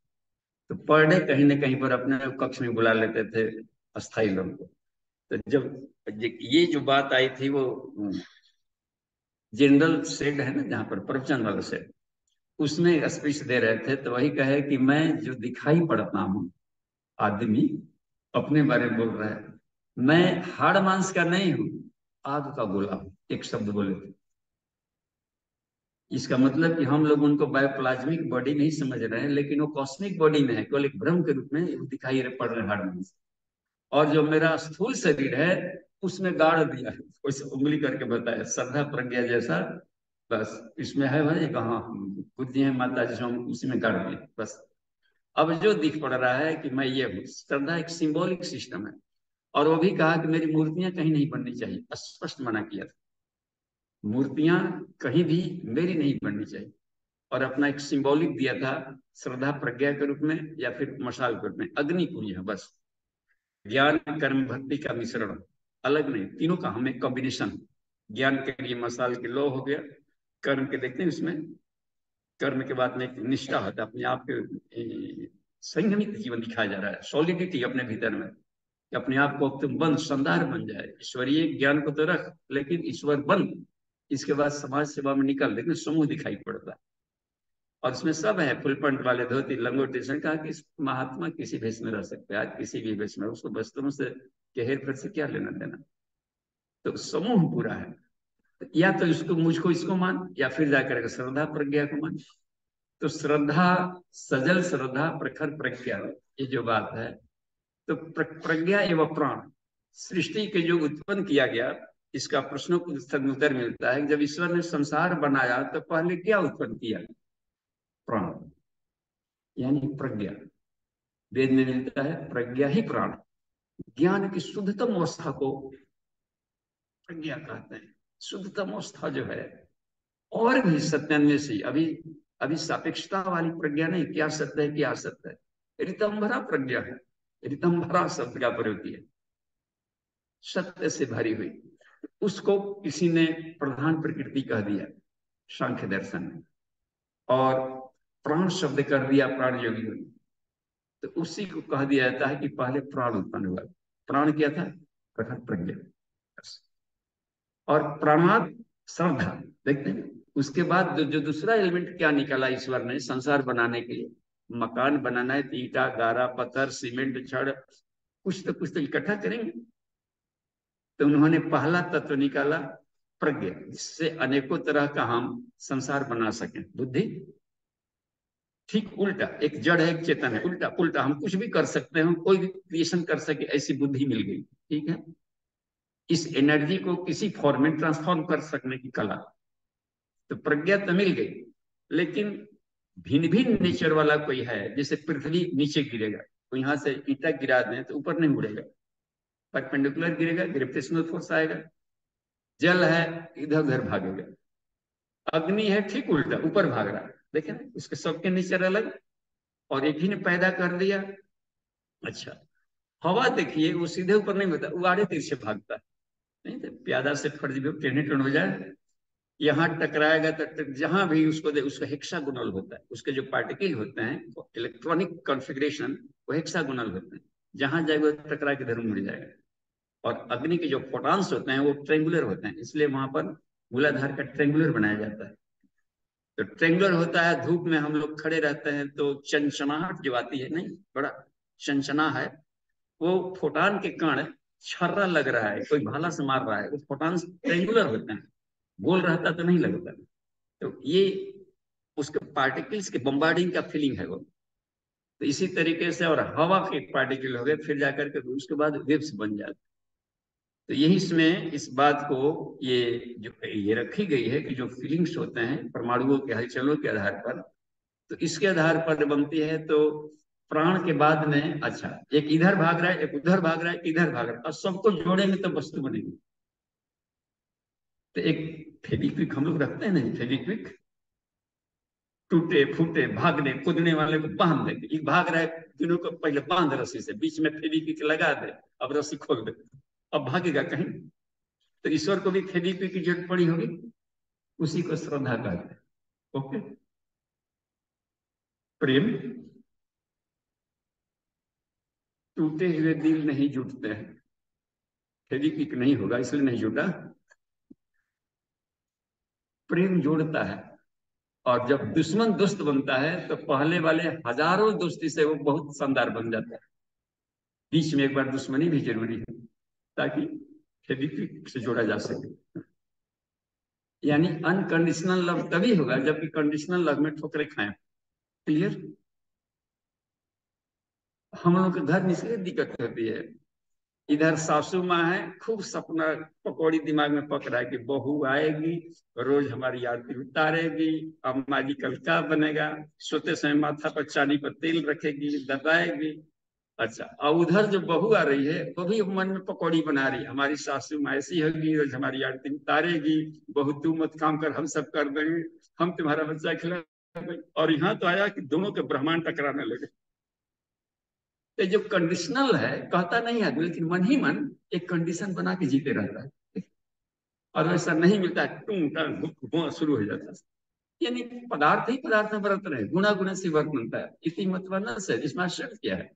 तो पर डे कहीं ना कहीं पर अपने कक्ष में बुला लेते थे अस्थायी लोग को। तो जब ये जो बात आई थी, वो जनरल शेड है ना जहाँ पर प्रवचन वाला शेड, उसमें स्पीच दे रहे थे। तो वही कहे कि मैं जो दिखाई पड़ता हूँ आदमी, अपने बारे में बोल रहा है, मैं हाड़ मांस का नहीं हूं, आग का गोला हूं, एक शब्द बोले थे। इसका मतलब कि हम लोग उनको बायोप्लाज्मिक बॉडी नहीं समझ रहे हैं, लेकिन वो कॉस्मिक बॉडी में है, केवल एक भ्रम के रूप में दिखाई पड़ रहे हार्मोन्स। और जो मेरा स्थूल शरीर है उसमें गाड़ दिया है, उस उंगली करके बताया श्रद्धा प्रज्ञा जैसा, बस इसमें है भाई कहाँ बुद्धि है माता जी, हम उसी में गाड़ दिए बस। अब जो दिख पड़ रहा है कि मैं ये हूँ, श्रद्धा एक सिंबॉलिक सिस्टम है। और वो भी कहा कि मेरी मूर्तियां कहीं नहीं बननी चाहिए, स्पष्ट मना किया था, मूर्तियां कहीं भी मेरी नहीं बननी चाहिए। और अपना एक सिंबॉलिक दिया था, श्रद्धा प्रज्ञा के रूप में या फिर मशाल के रूप में, अग्नि पूजा बस। ज्ञान कर्म भक्ति का मिश्रण, अलग नहीं, तीनों का हमें कॉम्बिनेशन। ज्ञान के लिए मसाल के लो हो गया, कर्म के देखते हैं उसमें, कर्म के बाद में एक निष्ठा होता है, अपने आप के संयमित जीवन दिखाया जा रहा है, सॉलिडिटी अपने भीतर में, कि अपने आप को तुम बन संदार बन जाए, ईश्वरीय ज्ञान को तो रख लेकिन ईश्वर बन। इसके बाद समाज सेवा में निकल, लेकिन समूह दिखाई पड़ता है। और इसमें सब है, फुल पैंट वाले, धोती लंगोटी से, कहा कि महात्मा किसी भेष में रह सकते हैं, आज किसी भी भेष में, उसको वस्त्रों से के हेर फेर से क्या लेना देना। तो समूह पूरा है, या तो इसको मुझको इसको मान, या फिर जाकर श्रद्धा प्रज्ञा को मान। तो श्रद्धा, सजल श्रद्धा प्रखर प्रज्ञा, ये जो बात है, तो प्रज्ञा एवं प्राण, सृष्टि के जो उत्पन्न किया गया, इसका प्रश्नों को उत्तर मिलता है। जब ईश्वर ने संसार बनाया तो पहले क्या उत्पन्न किया? प्राण, यानी प्रज्ञा। वेद में मिलता है प्रज्ञा ही प्राण। ज्ञान की शुद्धतम अवस्था को प्रज्ञा कहते हैं। शुद्धतम अवस्था जो है, और भी सत्यान्वेषी, अभी अभी सापेक्षता वाली प्रज्ञा नहीं, क्या सत्य है क्या असत्य है, ऋतंभरा प्रज्ञा है। ऋतंभरा शब्द का प्रयोग किया, सत्य से भरी हुई, उसको किसी ने प्रधान प्रकृति कह दिया सांख्य दर्शन में, और प्राण शब्द कर दिया प्राण योगियों ने। तो उसी को कह दिया जाता है कि पहले प्राण उत्पन्न हुआ। प्राण क्या था? प्रखर प्रज्ञा। और प्राणात श्रद्धा, देखते हैं उसके बाद जो दूसरा एलिमेंट क्या निकाला ईश्वर ने संसार बनाने के लिए, मकान बनाना है, ईटा गारा पत्थर सीमेंट छड़, कुछ तो इकट्ठा करेंगे। तो उन्होंने पहला तत्व निकाला प्रज्ञा, जिससे अनेकों तरह का हम संसार बना सकें। बुद्धि ठीक उल्टा, एक जड़ है एक चेतन है, उल्टा पुल्टा हम कुछ भी कर सकते हैं, कोई भी क्रिएशन कर सके, ऐसी बुद्धि मिल गई। ठीक है, इस एनर्जी को किसी फॉर्म में ट्रांसफॉर्म कर सकने की कला। तो प्रज्ञा तो मिल गई, लेकिन भिन्न भिन्न नेचर वाला कोई है, जैसे पृथ्वी नीचे गिरेगा तो यहां से ईटा गिरा दें तो ऊपर नहीं उड़ेगा, परपेंडिकुलर गिरेगा, ग्रेविटेशनल फोर्स आएगा। जल है इधर उधर भागेगा। अग्नि है ठीक उल्टा, ऊपर भाग रहा है। देखे ना, उसके सबके नेचर अलग, और एक ही ने पैदा कर दिया। अच्छा, हवा देखिए, वो सीधे ऊपर नहीं होता, वो आड़े तीर से भागता है। नहीं तो प्यादा से फर्ज भी टेढ़े टर्न हो जाए, यहाँ टकराएगा तो जहां भी उसको दे, उसका हेक्सागोनल होता है, उसके जो पार्टिकल होते हैं इलेक्ट्रॉनिक कॉन्फ़िगरेशन, वो हेक्सागोनल होते हैं, जहां जाएगा टकरा के धर्म मिल जाएगा। और अग्नि के जो फोटॉन्स होते हैं वो ट्रेंगुलर होते हैं, इसलिए वहां पर मूलाधार का ट्रेंगुलर बनाया जाता है। तो ट्रेंगुलर होता है, धूप में हम लोग खड़े रहते हैं तो चंचनाहट जो आती है, नहीं बड़ा चंचना है, वो फोटान के कण, छर्रा लग रहा है, कोई भाला से मार रहा है, वो फोटान ट्रेंगुलर होते हैं, गोल रहता तो नहीं लगता। तो ये उसके पार्टिकल्स के बम्बार्डिंग का फीलिंग है वो। तो इसी तरीके से, और हवा के पार्टिकल हो गए, फिर जाकर के उसके बाद वेव्स बन जाते। तो यही इसमें इस बात को ये रखी गई है कि जो फीलिंग्स होते हैं परमाणुओं के हलचलों के आधार पर, तो इसके आधार पर बनती है। तो प्राण के बाद में, अच्छा, एक इधर भाग रहा है, एक उधर भाग रहा है, इधर भाग रहा है, और सबको जोड़ेंगे तो वस्तु बनेगी। तो एक फेविक्विक हम लोग रखते हैं ना, फेविक्विक, टूटे फूटे भागने कूदने वाले को बांध देंगे, एक भाग रहा है, तीनों को पहले बांध रस्सी से, बीच में फेविक्विक लगा दे, अब रस्सी खोल दे, अब भागेगा कहीं। तो ईश्वर को भी फेविक्विक की जरूरत पड़ी होगी, उसी को श्रद्धा कहते हैं। ओके, प्रेम, टूटे हुए दिल नहीं जुटते हैं, फेविक्विक नहीं होगा इसलिए नहीं जुटा। प्रेम जोड़ता है, और जब दुश्मन दोस्त बनता है तो पहले वाले हजारों दोस्ती से वो बहुत शानदार बन जाता है। बीच में एक बार दुश्मनी भी जरूरी है, ताकि फेविक्विक से जोड़ा जा सके। यानी अनकंडीशनल लव तभी होगा जबकि कंडीशनल लव में ठोकरे खाएं। क्लियर? हम लोग के घर में इसलिए दिक्कत होती है। इधर सासू माँ है, खूब सपना पकौड़ी दिमाग में पक रहा है कि बहू आएगी, रोज हमारी आरती उतारेगी, अम्मा जी कल क्या बनेगा, सोते समय माथा पर चांदी पर तेल रखेगी, दबाएगी। अच्छा, और उधर जो बहू आ रही है वो भी मन में पकौड़ी बना रही है, हमारी सासू माँ ऐसी होगी, रोज हमारी आरती उतारेगी, बहू तू मत काम कर, हम सब कर देंगे, हम तुम्हारा बच्चा खिला। और यहाँ तो आया कि दोनों के ब्रह्मांड टकराने लगे। तो जो कंडीशनल है, कहता नहीं आदमी, लेकिन मन ही मन एक कंडीशन बना के जीते रहता है, और वैसा नहीं मिलता है, टूं टां शुरू हो जाता है। यानी पदार्थ ही पदार्थ में बरत रहे, गुणा गुण से वर्तनता है, इसी मतलब से इसमें आश्चर्य क्या है?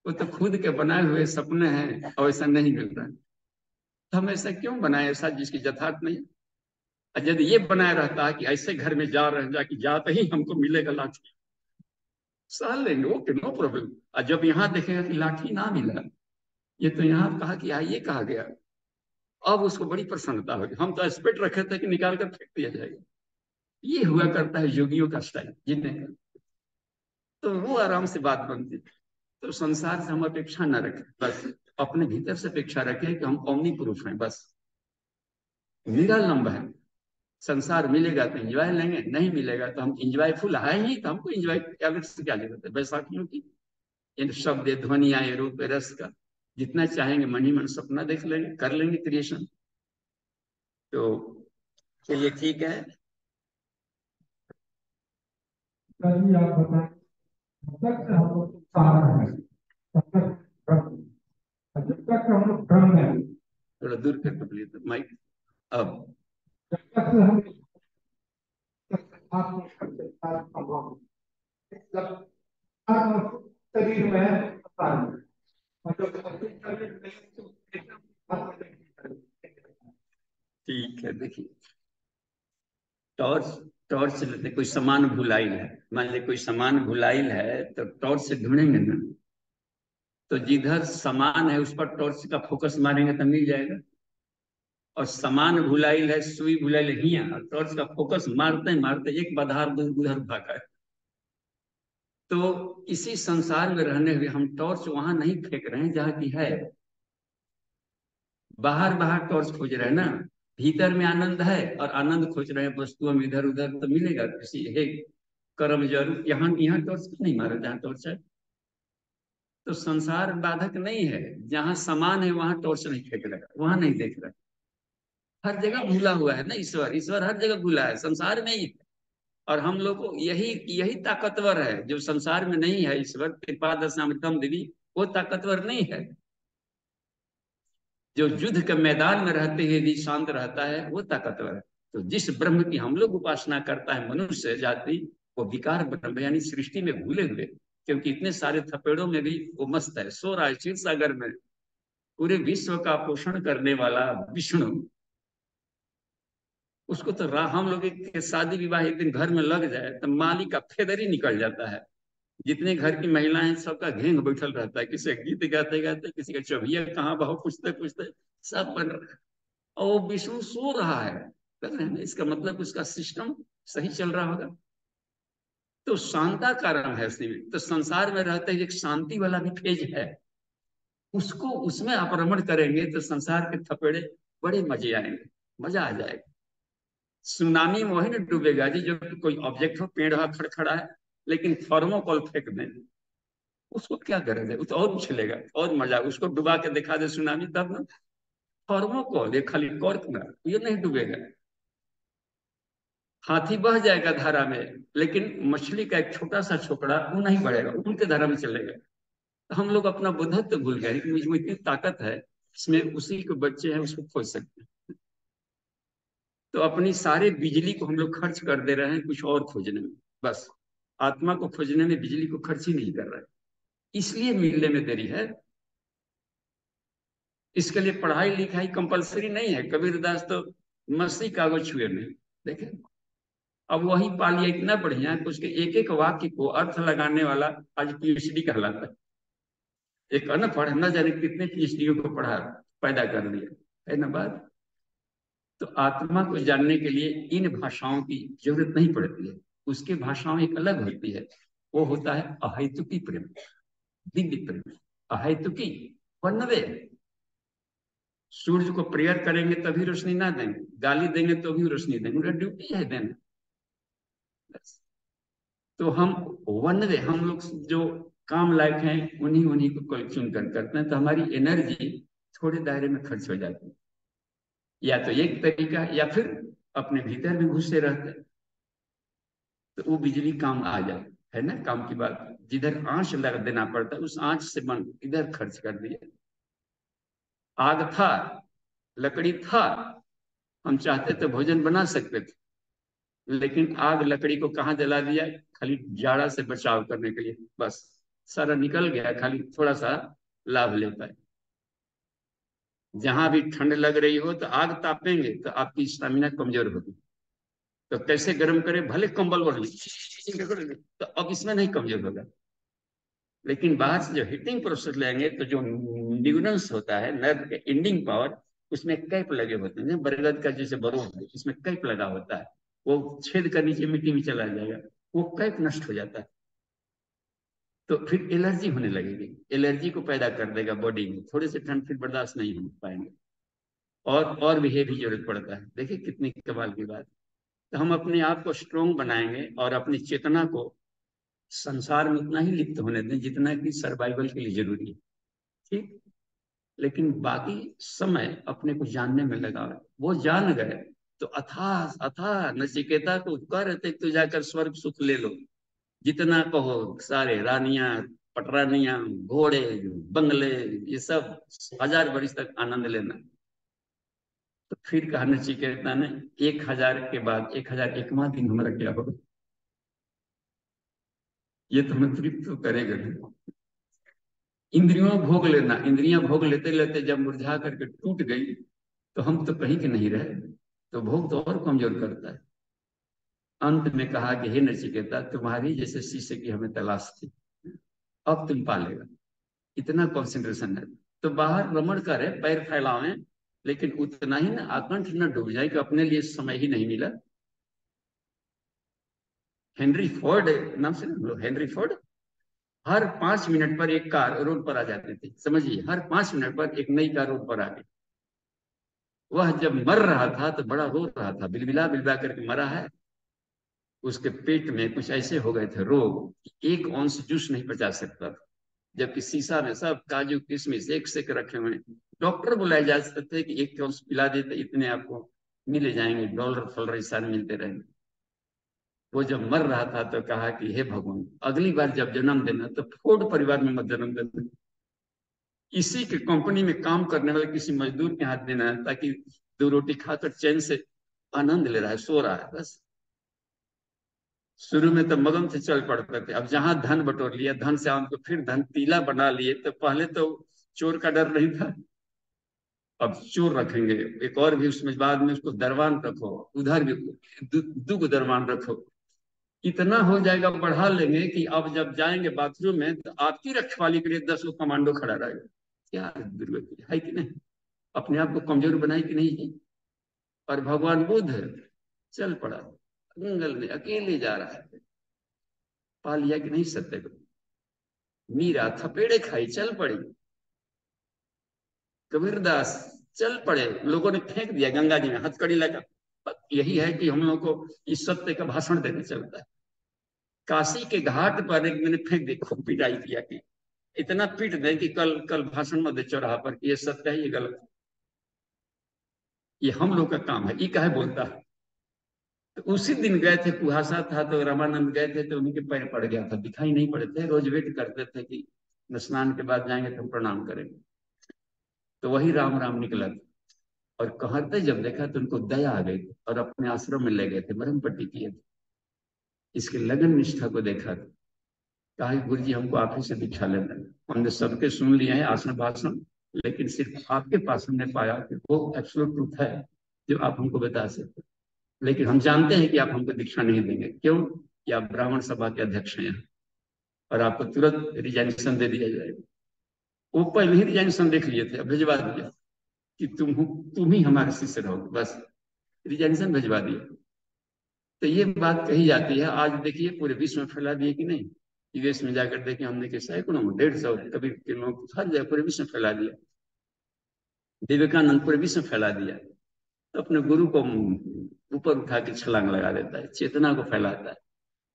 वो तो खुद के बनाए हुए सपने हैं और ऐसा नहीं मिल रहा है। तो हम ऐसा क्यों बनाए, ऐसा जिसकी यथार्थ नहीं। और यदि ये बनाए रहता है कि ऐसे घर में जा रहे जा कि जाते ही हमको मिलेगा लाठी, सह लेंगे, ओके नो प्रॉब्लम। और जब यहाँ देखेगा कि लाठी ना मिला, ये तो यहाँ कहा कि आइए कहा गया, अब उसको बड़ी प्रसन्नता होगी। हम तो एक्सपेक्ट रखे थे कि निकाल कर फेंक दिया जाएगा। ये हुआ करता है योगियों का स्टाइल जीने का। तो वो आराम से बात बनती। तो संसार से हम अपेक्षा न रखें, बस अपने भीतर से अपेक्षा रखें कि हम ओमनी प्रूफ हैं, बस निरालंब है। संसार मिलेगा तो एंजॉय लेंगे, नहीं मिलेगा तो हम इंजॉयफुल है ही, तो हमको इंजॉय अलग से क्या जरूरत है। बैसाखियों की इन शब्द ध्वनि आए रूप रस का जितना चाहेंगे मन ही मन सपना देख लेंगे, कर लेंगे क्रिएशन। तो चलिए ठीक है। कभी आप बताएं, जब तक हम लोग सहारा है तब तक भ्रम है। और जब तक हम लोग भ्रम है, थोड़ा दूर करके बोलिए तो माइक। अब जब तक से हम आत्म संभव जब शरीर में है, पता नहीं। मतलब ठीक है, देखिए, टॉर्च टॉर्च लेते, कोई सामान भुलाइल है, मान लीजिए कोई सामान भुलाइल है तो टॉर्च से ढूंढेंगे ना, तो जिधर सामान है उस पर टॉर्च का फोकस मारेंगे तो मिल जाएगा। और सामान भुलाइल है, सुई भुलाइल है हिया, और टॉर्च का फोकस मारते मारते एक बधार उधर भागा है। तो इसी संसार में रहने हुए हम टॉर्च वहां नहीं फेंक रहे हैं जहां की है, बाहर बाहर टॉर्च खोज रहे हैं ना। भीतर में आनंद है और आनंद खोज रहे हैं वस्तुओं में, इधर उधर तो मिलेगा किसी है कर्म जरूर। यहाँ यहाँ टॉर्च क्यों नहीं मारा जहाँ टॉर्च है? तो संसार बाधक नहीं है, जहाँ समान है वहां टॉर्च नहीं फेंक रहा, वहां नहीं देख रहा। हर जगह भूला हुआ है ना ईश्वर, ईश्वर हर जगह भूला है, संसार में ही है। और हम लोग को यही यही ताकतवर है, जो संसार में नहीं है ईश्वर, कृपा दशामृतम देवी, वो ताकतवर नहीं है। जो युद्ध के मैदान में रहते हुए भी शांत रहता है वो ताकतवर है। तो जिस ब्रह्म की हम लोग उपासना करता है मनुष्य जाति, वो विकार ब्रह्म यानी सृष्टि में भूले हुए, क्योंकि इतने सारे थपेड़ों में भी वो मस्त है, सो रहा है क्षीर सागर में, पूरे विश्व का पोषण करने वाला विष्णु। उसको तो हम लोग के शादी विवाह एक दिन घर में लग जाए तो माली का फेदर ही निकल जाता है। जितने घर की महिलाएं हैं सबका घेंग बैठल रहता है, किसी का गीत गाते गाते, किसी का चौभिया कहाँ बहो पूछते पूछते, सब बन रहा है। और वो विष्णु सो रहा है, कर रहे हैं ना, इसका मतलब उसका सिस्टम सही चल रहा होगा। तो शांता कारण है शिव। तो संसार में रहते एक शांति वाला भी फेज है, उसको उसमें आक्रमण करेंगे तो संसार के थपेड़े बड़े मजे आएंगे, मजा आ जाएगा। सुनामी में वही ना डूबेगा जी, जो कोई ऑब्जेक्ट हो, पेड़ हो खड़खड़ा है, लेकिन थर्मोकोल फेंक दें, उसको क्या गरज है, तो और उछलेगा और मजा, उसको डुबा के दिखा दे सुनामी तब ना। थर्मोकोल ये खाली कॉर्क ना, ये नहीं डूबेगा। हाथी बह जाएगा धारा में, लेकिन मछली का एक छोटा सा छोकरा वो नहीं बढ़ेगा, वो उनके धारा में चलेगा। तो हम लोग अपना बुद्धत्व भूल गए कि मुझ में इतनी ताकत है, इसमें उसी के बच्चे हैं, उसको खोज सकते हैं। तो अपनी सारे बिजली को हम लोग खर्च कर दे रहे हैं कुछ और खोजने में, बस आत्मा को खोजने में बिजली को खर्च ही नहीं कर रहे, इसलिए मिलने में देरी है। इसके लिए पढ़ाई लिखाई कंपलसरी नहीं है। कबीरदास तो मसी कागज छुए नहीं, देखे। अब वही पा लिया इतना बढ़िया कि उसके एक एक वाक्य को अर्थ लगाने वाला आज पीएचडी कहलाता है। एक अनपढ़ न जाने कितने पीएचडीओ को पढ़ा पैदा कर दिया, है ना बात। तो आत्मा को जानने के लिए इन भाषाओं की जरूरत नहीं पड़ती है, उसकी भाषाओं एक अलग होती है। वो होता है अहैतुकी प्रेम, दिव्य प्रेम, अहैतुकी, वनवे। सूर्य को प्रेयर करेंगे तभी रोशनी ना देंगे, गाली देंगे तो भी रोशनी देंगे, उनका ड्यूटी है देना। तो हम वन वे, हम लोग जो काम लायक हैं उन्हीं उन्हीं को चुन कर करते हैं, तो हमारी एनर्जी थोड़े दायरे में खर्च हो जाती है। या तो एक तरीका, या फिर अपने भीतर भी घुसे रहते हैं तो वो बिजली काम आ जाए, है ना। काम की बात, जिधर आंच लगा देना पड़ता है उस आंच से मन इधर खर्च कर दिया। आग था, लकड़ी था, हम चाहते तो भोजन बना सकते थे, लेकिन आग लकड़ी को कहाँ जला दिया, खाली जाड़ा से बचाव करने के लिए, बस सारा निकल गया, खाली थोड़ा सा लाभ ले पाए। जहां भी ठंड लग रही हो तो आग तापेंगे तो आपकी स्टेमिना कमजोर होगी, तो कैसे गर्म करें, भले कंबल ओढ़ लें, तो अब इसमें नहीं कमजोर होगा। लेकिन बाहर से जो हीटिंग प्रोसेस लेंगे तो जो न्यूरन्स होता है, नर्व के एंडिंग पावर, उसमें कैप लगे होते हैं, बरगद का जैसे बरूद है इसमें कैप लगा होता है, वो छेद कर नीचे मिट्टी में चला जाएगा, वो कैप नष्ट हो जाता है, तो फिर एलर्जी होने लगेगी, एलर्जी को पैदा कर देगा बॉडी में, थोड़े से ठंड फिर बर्दाश्त नहीं हो पाएंगे, और भी हेवी जरूरत पड़ता है। देखिए कितनी कमाल की बात। तो हम अपने आप को स्ट्रोंग बनाएंगे और अपनी चेतना को संसार में उतना ही लिप्त होने दें जितना कि सर्वाइवल के लिए जरूरी है, ठीक। लेकिन बाकी समय अपने को जानने में लगा, वो जान गए तो अथाह अथाह नचिकेता को कह रहे थे, तू जाकर स्वर्ग सुख ले लो, जितना कहो, सारे रानियां, पटरानियां, घोड़े, बंगले, ये सब 1000 वर्ष तक आनंद लेना। तो फिर कहा नचिकेता ने, 1000 के बाद 1001वां दिन हमारा क्या होगा, ये तो हमें तृप्त तो करेगा नहीं। इंद्रियों भोग लेना, इंद्रियां भोग लेते लेते जब मुरझा करके टूट गई तो हम तो कहीं के नहीं रहे, तो भोग तो और कमजोर करता है। अंत में कहा कि हे नचिकेता, तुम्हारी जैसे शिष्य की हमें तलाश थी, अब तुम पालेगा, इतना कंसंट्रेशन है। तो बाहर रमण करे, पैर फैलावे, लेकिन उतना ही ना आकंठ न डूब जाए कि अपने लिए समय ही नहीं मिला। हेनरी फोर्ड नाम से ना, हेनरी फोर्ड, हर 5 मिनट पर एक कार रोड पर आ जाती थी, समझिए, हर 5 मिनट पर एक नई कार रोड पर आ गई। वह जब मर रहा था तो बड़ा रो रहा था, बिलबिला बिलबिला करके मरा है। उसके पेट में कुछ ऐसे हो गए थे रोग कि 1 औंस जूस नहीं पचा सकता था, जबकि शीशा में सब काजू किशमिश एक से रखे हुए। डॉक्टर बुलाए जा सकते थे कि 1 औंस पिला देते, इतने आपको मिले जाएंगे, डॉलर फॉलर ऐसा मिलते रहेंगे। वो जब मर रहा था तो कहा कि हे भगवान, अगली बार जब जन्म देना तो फोर्ड परिवार में मत जन्म देना, इसी के कंपनी में काम करने वाले किसी मजदूर के हाथ देना है, ताकि 2 रोटी खाकर चैन से आनंद ले रहा है, सो रहा है बस। शुरू में तो मगन से चल पड़ते थे, अब जहां धन बटोर लिया, धन से हमको फिर धन तीला बना लिए, तो पहले तो चोर का डर नहीं था, अब चोर रखेंगे एक और भी, उसमें बाद में उसको दरवान रखो, उधर भी दो दरवान रखो, इतना हो जाएगा, बढ़ा लेंगे कि अब जब जाएंगे बाथरूम में तो आपकी रखवाली के लिए 10 लोग कमांडो खड़ा रहेगा। क्या दुर्गति है कि नहीं, अपने आप को कमजोर बनाई कि नहीं है। और भगवान बुद्ध चल पड़ा, जंगल में अकेले जा रहा है, पा लिया कि नहीं सत्य को। मीरा थपेड़े खाई, चल पड़ी। कबीरदास चल पड़े, लोगों ने फेंक दिया गंगा जी में, हथकड़ी लगा। यही है कि हम लोग को इस सत्य का भाषण देने चलता है। काशी के घाट पर एक मैंने फेंक दी, खूब पिटाई किया कि इतना पीट दे कि कल कल भाषण मत दे चौराहा पर, ये सत्य है, ये गलत है, ये हम लोग का काम है, ये कहे बोलता है। तो उसी दिन गए थे, कुहासा था, तो रामानंद गए थे, तो उनके पैर पड़ गया था, दिखाई नहीं पड़े थे, रोज वेट करते थे कि स्नान के बाद जाएंगे तो हम प्रणाम करेंगे। तो वही राम राम निकला था, और कहते जब देखा तो उनको दया आ गई और अपने आश्रम में ले गए थे, मरम पट्टी किए थे। इसके लगन निष्ठा को देखा था, कहा गुरु जी हमको आप ही से दीक्षा लेना है, हमने सबके सुन लिए हैं आसन भाषण, लेकिन सिर्फ आपके पास हमने पाया कि वो एब्सोल्यूट ट्रूथ है जो आप हमको बता सकते, लेकिन हम जानते हैं कि आप हमको दीक्षा नहीं देंगे, क्यों कि आप ब्राह्मण सभा के अध्यक्ष हैं और आपको तुरंत रिजाइनेशन दे दिया जाएगा। वो पहले ही रिजाइनेशन देख लिए थे, अब भिजवा दिया कि तुम ही हमारे शिष्य रहोगे बस। रिजेक्शन भिजवा दिया। तो ये बात कही जाती है, आज देखिए पूरे विश्व में फैला दिए कि नहीं। यूएस में जाकर देखे हमने कि सैकड़ों 150 कभी के लोग हर जगह पूरे विश्व में फैला दिया। विवेकानंद पूरे विश्व में फैला दिया। तो अपने गुरु को ऊपर उठा के छलांग लगा देता है, चेतना को फैलाता है।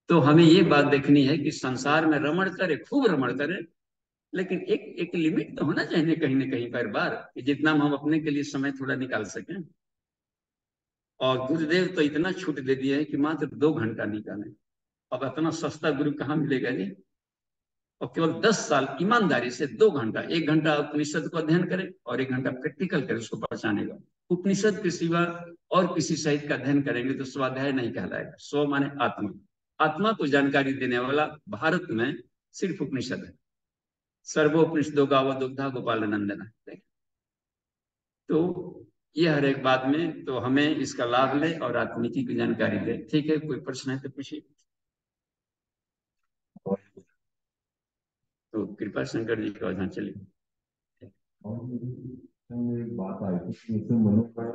तो हमें ये बात देखनी है कि संसार में रमण करे, खूब रमण करे, लेकिन एक एक लिमिट तो होना चाहिए कहीं ना कहीं पर बार, कि जितना हम अपने के लिए समय थोड़ा निकाल सकें। और गुरुदेव तो इतना छूट दे दिए है कि मात्र 2 घंटा निकालें। अब इतना सस्ता गुरु कहाँ मिलेगा जी। और केवल 10 साल ईमानदारी से 2 घंटा, 1 घंटा उपनिषद को अध्ययन करें और 1 घंटा प्रैक्टिकल करें उसको पहचाने का। उपनिषद के सिवा और किसी साहित्य का अध्ययन करेंगे तो स्वाध्याय नहीं कहलाएगा। स्व माने आत्मा, आत्मा को जानकारी देने वाला भारत में सिर्फ उपनिषद है। सर्वोपनिषदो गावो दुग्धा गोपाल नंदन। तो ये हर एक बात में तो हमें इसका लाभ ले और राजनीति की जानकारी ले। ठीक है, कोई प्रश्न है तो पूछिए। तो कृपा शंकर जी का वजह चलिए। और एक बात आई थी कि जैसे मनोकाय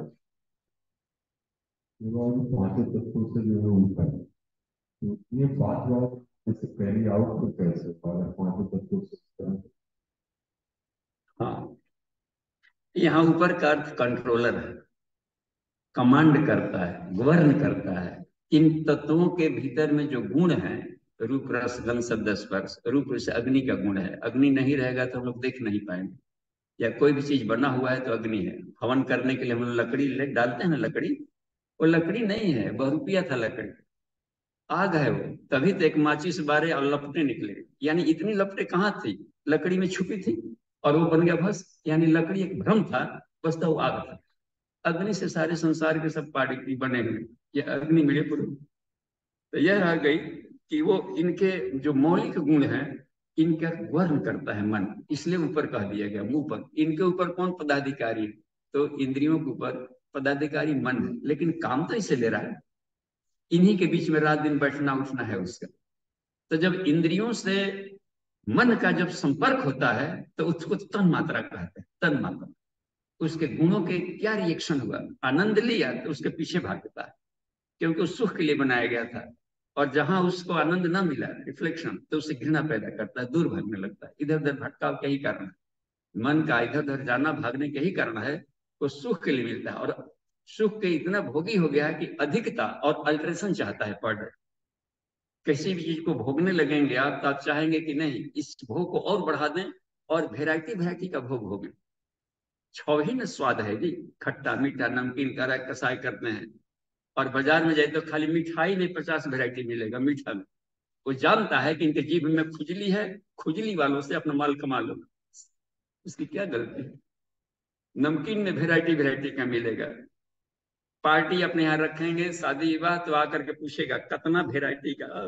पांचों तत्वों से जो है उनका, तो ये बात जैसे पहली आउट तो कैसे पांचों तत्वों से। हाँ, यहाँ ऊपर का अर्थ कंट्रोलर है, कमांड करता है, गवर्न करता है। इन तत्वों के भीतर में जो गुण है, रूप रस गंध शब्द स्पर्श। रूप से अग्नि का गुण है, अग्नि नहीं रहेगा तो हम लोग देख नहीं पाएंगे। या कोई भी चीज बना हुआ है तो अग्नि है। हवन करने के लिए हम लोग लकड़ी ले डालते हैं ना, लकड़ी, वो लकड़ी नहीं है, बहुरूपिया था लकड़ी, आग है वो। तभी तो एक माचिस बारे और लपटें निकले, यानी इतनी लपटें कहाँ थी, लकड़ी में छुपी थी, और वो बन गया भस्म। यानी लकड़ी एक भ्रम था, बस तो वो आग था। अग्नि से सारे संसार के सब पार्टिकल बने हुए, ये अग्नि मिले पूरे। तो यह आ गई कि वो इनके जो मौलिक गुण हैं, इनका वर्ण करता है मन, इसलिए ऊपर कह दिया गया मुंह पर। इनके ऊपर कौन पदाधिकारी है, तो इंद्रियों के ऊपर पदाधिकारी मन है, लेकिन काम तो इसे ले रहा है। इन्हीं के बीच में रात दिन बैठना उठना है उसका। तो जब इंद्रियों से मन का जब संपर्क होता है तो उसको तन मात्रा कहते हैं, तन मात्रा। उसके गुणों के क्या रिएक्शन हुआ, आनंद लिया तो उसके पीछे भागता है, क्योंकि वो सुख के लिए बनाया गया था। और जहां उसको आनंद ना मिला, रिफ्लेक्शन, तो उसे घृणा पैदा करता है, दूर भागने लगता है। इधर उधर भटकाव का ही कारण है, मन का इधर उधर जाना भागने का ही कारण है। वो सुख के लिए मिलता है, और सुख के इतना भोगी हो गया है कि अधिकता और अल्ट्रेशन चाहता है पर डे। किसी भी चीज को भोगने लगेंगे आप तो आप चाहेंगे कि नहीं इस भोग को और बढ़ा दें, और वेराइटी वेराइटी का भोग भोगें। छह ही न स्वाद है जी, खट्टा मीठा नमकीन का कसाई करते हैं। और बाजार में जाए तो खाली मिठाई में 50 वेराइटी मिलेगा मीठा में। वो जानता है कि इनके जीभ में खुजली है, खुजली वालों से अपना माल कमा लो। उसकी क्या गलती है। नमकीन में वेराइटी वेराइटी का मिलेगा। पार्टी अपने यहाँ रखेंगे, शादी विवाह, तो आकर के पूछेगा कितना वेराइटी का,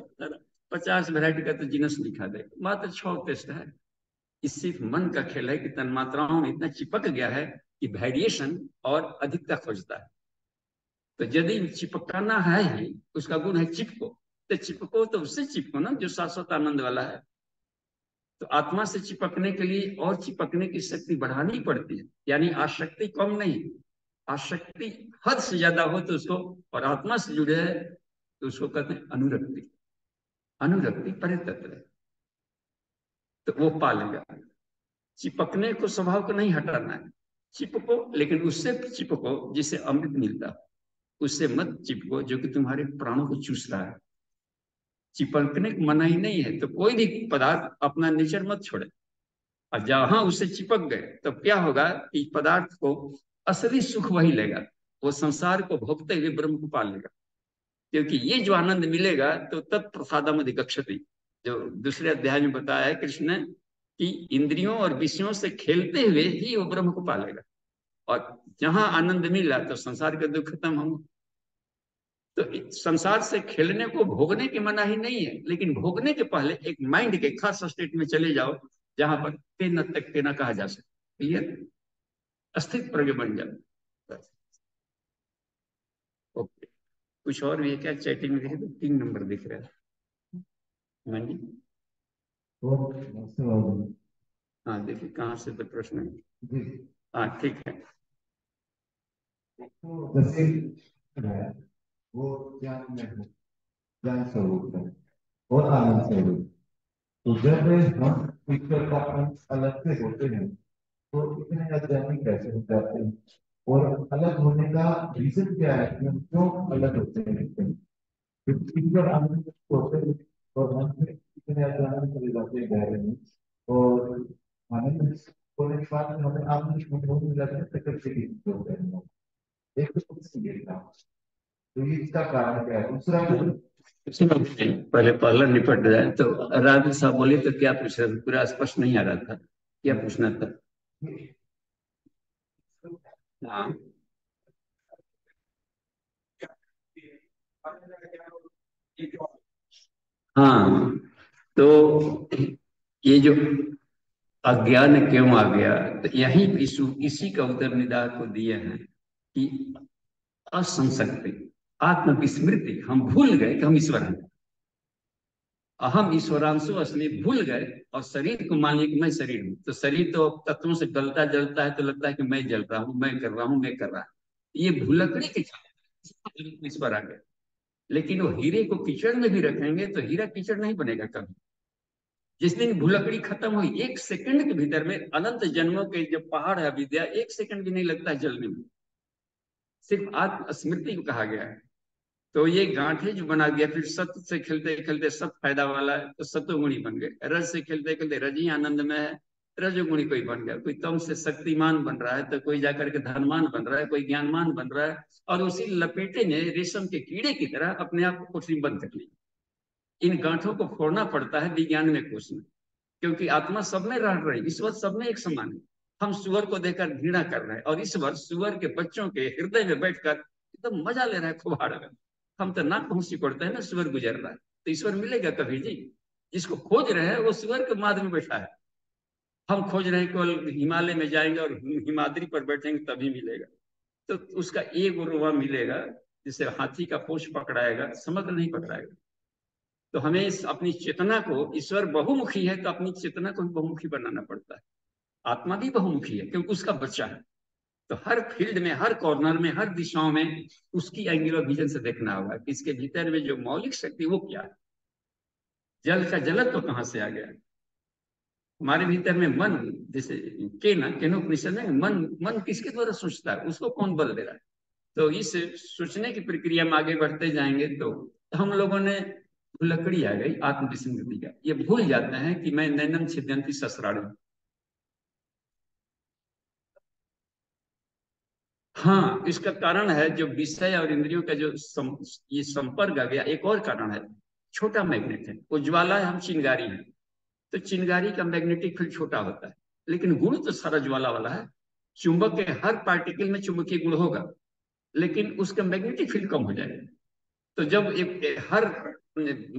50 वेराइटी का तो जिनस लिखा दे, मात्र 6 टेस्ट है। इस सिर्फ मन का खेल है कि तन्मात्राओं में इतना चिपक गया है कि वेरिएशन और अधिकता खोजता है। तो यदि चिपकाना है ही, उसका गुण है चिपको, तो चिपको तो उससे चिपको ना जो शाश्वत आनंद वाला है। तो आत्मा से चिपकने के लिए और चिपकने की शक्ति बढ़ानी पड़ती है, यानी आसक्ति कम नहीं, आसक्ति हद से ज्यादा हो तो उसको, और आत्मा से जुड़े है तो उसको कहते हैं अनुरक्ति। अनुरक्ति परे तत्व है, तो वो पालेगा। चिपकने को स्वभाव को नहीं हटाना है, चिपको, लेकिन उससे चिपको जिससे अमृत मिलता है। उससे मत चिपको जो कि तुम्हारे प्राणों को चूस रहा है। चिपकने की मनाही नहीं है, तो कोई भी पदार्थ अपना नेचर मत छोड़े। और जहां उससे चिपक गए तो क्या होगा कि पदार्थ को असली सुख वही लेगा, वो संसार को भोगते हुए ब्रह्म को पा लेगा। क्योंकि ये जो आनंद मिलेगा तो तत्प्रसादम अधिगच्छति, जो दूसरे अध्याय में बताया है कृष्ण ने कि इंद्रियों और विषयों से खेलते हुए ही वो ब्रह्म को पालेगा। और जहां आनंद मिला तो संसार के दुख खत्म होंगे। तो संसार से खेलने को भोगने की मनाही नहीं है, लेकिन भोगने के पहले एक माइंड के खास स्टेट में चले जाओ जहां पर तेन तक तेना कहा जा सके, क्लियर, अस्तित्व प्रज्ञ बन जाए। ओके, कुछ और भी है क्या? चैटिंग में देखे तो 3 नंबर दिख रहा है। हाँ जी, हाँ देखिए कहाँ से तो प्रश्न है। हाँ ठीक है। जैसे है वो ज्ञान में है, ज्ञान स्वरूप है और आनंद स्वरूप। तो जब हम ईश्वर का अंश अलग से होते हैं तो इतने अज्ञानी कैसे हो जाते हैं? और अलग होने का रीजन क्या है कि हम क्यों अलग होते हैं? क्योंकि ईश्वर आनंद होते हैं और मन में इतने अज्ञान चले जाते हैं गहरे में, और आनंद होने के बाद में हमें आनंद होने लगता है प्रकृति की होते हैं। एक तो कुछ नहीं गिरता, तो ये इसका कारण क्या है? दूसरा पहले पहला निपट जाए तो राधे साहब बोले तो क्या पूछ रहे थे? पूरा स्पष्ट नहीं आ रहा था, क्या पूछना था? हाँ हाँ, तो ये जो अज्ञान क्यों आ गया, तो यही इसी का उत्तर निदान को दिए हैं कि असंशक्ति, आत्मविस्मृति, हम भूल गए कि हम ईश्वर हैं। अहम ईश्वरांशु असली भूल गए और शरीर को मान लिया कि मैं शरीर हूं। तो शरीर तो तत्वों से गलता जलता है तो लगता है कि मैं जल रहा हूं, मैं कर रहा हूं, मैं कर रहा हूं। ये भूलकड़ी के ईश्वर आ गए। लेकिन वो हीरे को कीचड़ में भी रखेंगे तो हीरा कीचड़ नहीं बनेगा कभी। जिस दिन भूलकड़ी खत्म हुई, एक सेकंड के भीतर में अनंत जन्मों के जो पहाड़ है विद्या, एक सेकंड भी नहीं लगता है जलने में। सिर्फ आत्मस्मृति को कहा गया है। तो ये गांठे जो बना दिया, फिर सत्य से खेलते खेलते सब फायदा वाला है तो सत्वगुणी बन गए। रज से खेलते खेलते रजी आनंद में है, रजोगुणी कोई बन गया। कोई तम से शक्तिमान बन रहा है तो कोई जाकर के धनवान बन रहा है, कोई ज्ञानमान बन रहा है। और उसी लपेटे ने रेशम के कीड़े की तरह अपने आप को कोठरी बंद कर ली। इन गांठों को फोड़ना पड़ता है विज्ञान में, कोष में। क्योंकि आत्मा सब में रह रही, ईश्वर सब में एक समान है। हम सुअर को देखकर घृणा कर रहे हैं और ईश्वर सुअर के बच्चों के हृदय में बैठकर एकदम मजा ले रहा है खुबाड़ में। हम तो नाक पहुंची पड़ते हैं ना, सुअर गुजर रहा है तो ईश्वर मिलेगा कभी जी? जिसको खोज रहे हैं वो सुअर के मार्ग में बैठा है। हम खोज रहे हैं केवल हिमालय में जाएंगे और हिमाद्री पर बैठेंगे तभी मिलेगा। तो उसका एक रुआ मिलेगा जिसे हाथी का पूंछ पकड़ाएगा, समग्र नहीं पकड़ाएगा। तो हमें अपनी चेतना को, ईश्वर बहुमुखी है तो अपनी चेतना को भी बहुमुखी बनाना पड़ता है। आत्मा भी बहुमुखी है क्योंकि उसका बच्चा है। तो हर फील्ड में, हर कॉर्नर में, हर दिशाओं में उसकी एंगुलर विजन से देखना होगा कि इसके भीतर में जो मौलिक शक्ति वो क्या है। जल का जलत तो कहां से आ गया? हमारे भीतर में मन, जैसे केनोपनिषद में मन, मन किसके द्वारा सोचता है, उसको कौन बल दे रहा है? तो इस सोचने की प्रक्रिया में आगे बढ़ते जाएंगे तो हम लोगों ने लकड़ी आ गई आत्मविस्मृति का। ये भूल जाते हैं कि मैं नैनम छिद्यंती ससराड़ी। हाँ, इसका कारण है जो विषय और इंद्रियों का जो ये संपर्क आ गया। एक और कारण है, छोटा मैग्नेट है वो, ज्वाला है, हम चिंगारी हैं। तो चिंगारी का मैग्नेटिक फील्ड छोटा होता है, लेकिन गुण तो सारा ज्वाला वाला है। चुंबक के हर पार्टिकल में चुंबकीय गुण होगा, लेकिन उसका मैग्नेटिक फील्ड कम हो जाएगा। तो जब हर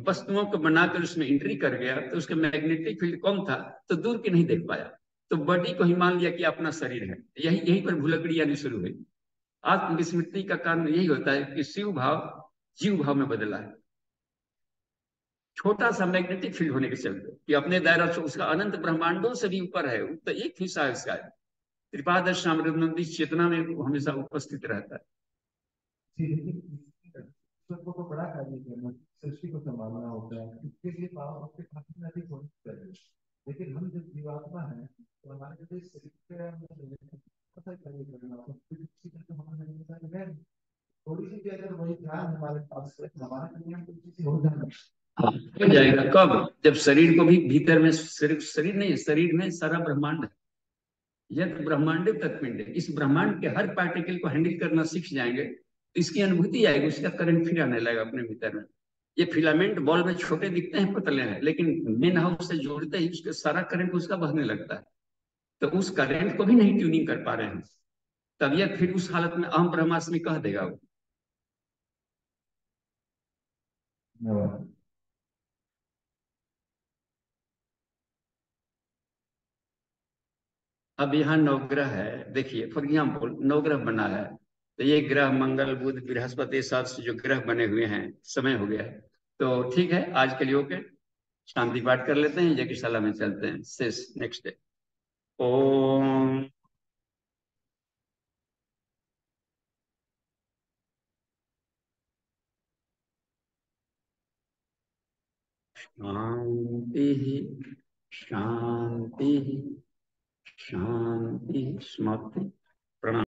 वस्तुओं को बनाकर उसमें एंट्री कर गया तो उसका मैग्नेटिक फील्ड कम था, तो दूर की नहीं देख पाया। तो बॉडी को ही मान लिया कि अपना शरीर है। यही यहीं पर भुलकड़ी आनी शुरू हुई। आत्मविस्मृति का कारण यही होता है कि शिव भाव जीव भाव में बदला है। छोटा सा मैग्नेटिक फील्ड होने के चलते कि अपने दायरा से उसका अनंत ब्रह्मांडों से भी ऊपर है, तो एक हिस्सा है उसका है। त्रिपादश अमृतनंदी चेतना में हमेशा उपस्थित रहता है। ईश्वर को तो बड़ा कार्य करना, सृष्टि को संभालना होता है, इसके लिए पावर उसके काफी अधिक होनी चाहिए। लेकिन हम जब जीवात्मा है तो हमारे लिए शरीर के अंदर पता कार्य करना होता है। तो हमारे थोड़ी सी भी अगर वही ध्यान हमारे पास है, हमारे लिए हम कुछ चीजें हो जाना। हाँ, हो जाएगा कब? जब शरीर को भी भीतर में, सिर्फ शरीर नहीं, शरीर में सारा ब्रह्मांड है। यह ब्रह्मांड तत्पिंड है। इस ब्रह्मांड के हर पार्टिकल को हैंडल करना सीख जाएंगे, इसकी अनुभूति आएगी, उसका करंट फिर आने लगेगा अपने भीतर में। ये फिलामेंट बॉल में छोटे दिखते हैं, पतले हैं, लेकिन मेन हाउस से जोड़ते ही उसके सारा करंट उसका बहने लगता है। तो उस करंट को भी नहीं ट्यूनिंग कर पा रहे हैं। तब यह फिर उस हालत में अहम ब्रह्मास्मि कह देगा वो। अब यहाँ नवग्रह है, देखिए फॉर एग्जाम्पल नवग्रह बना है, तो ये ग्रह मंगल बुध बृहस्पति साथ से जो ग्रह बने हुए हैं, समय हो गया है। तो ठीक है, आज के लिए ओके, शांति पाठ कर लेते हैं, यज्ञशाला में चलते हैं, शेष नेक्स्ट डे। ओम शांति शांति शांति। समाप्ति। प्रणाम।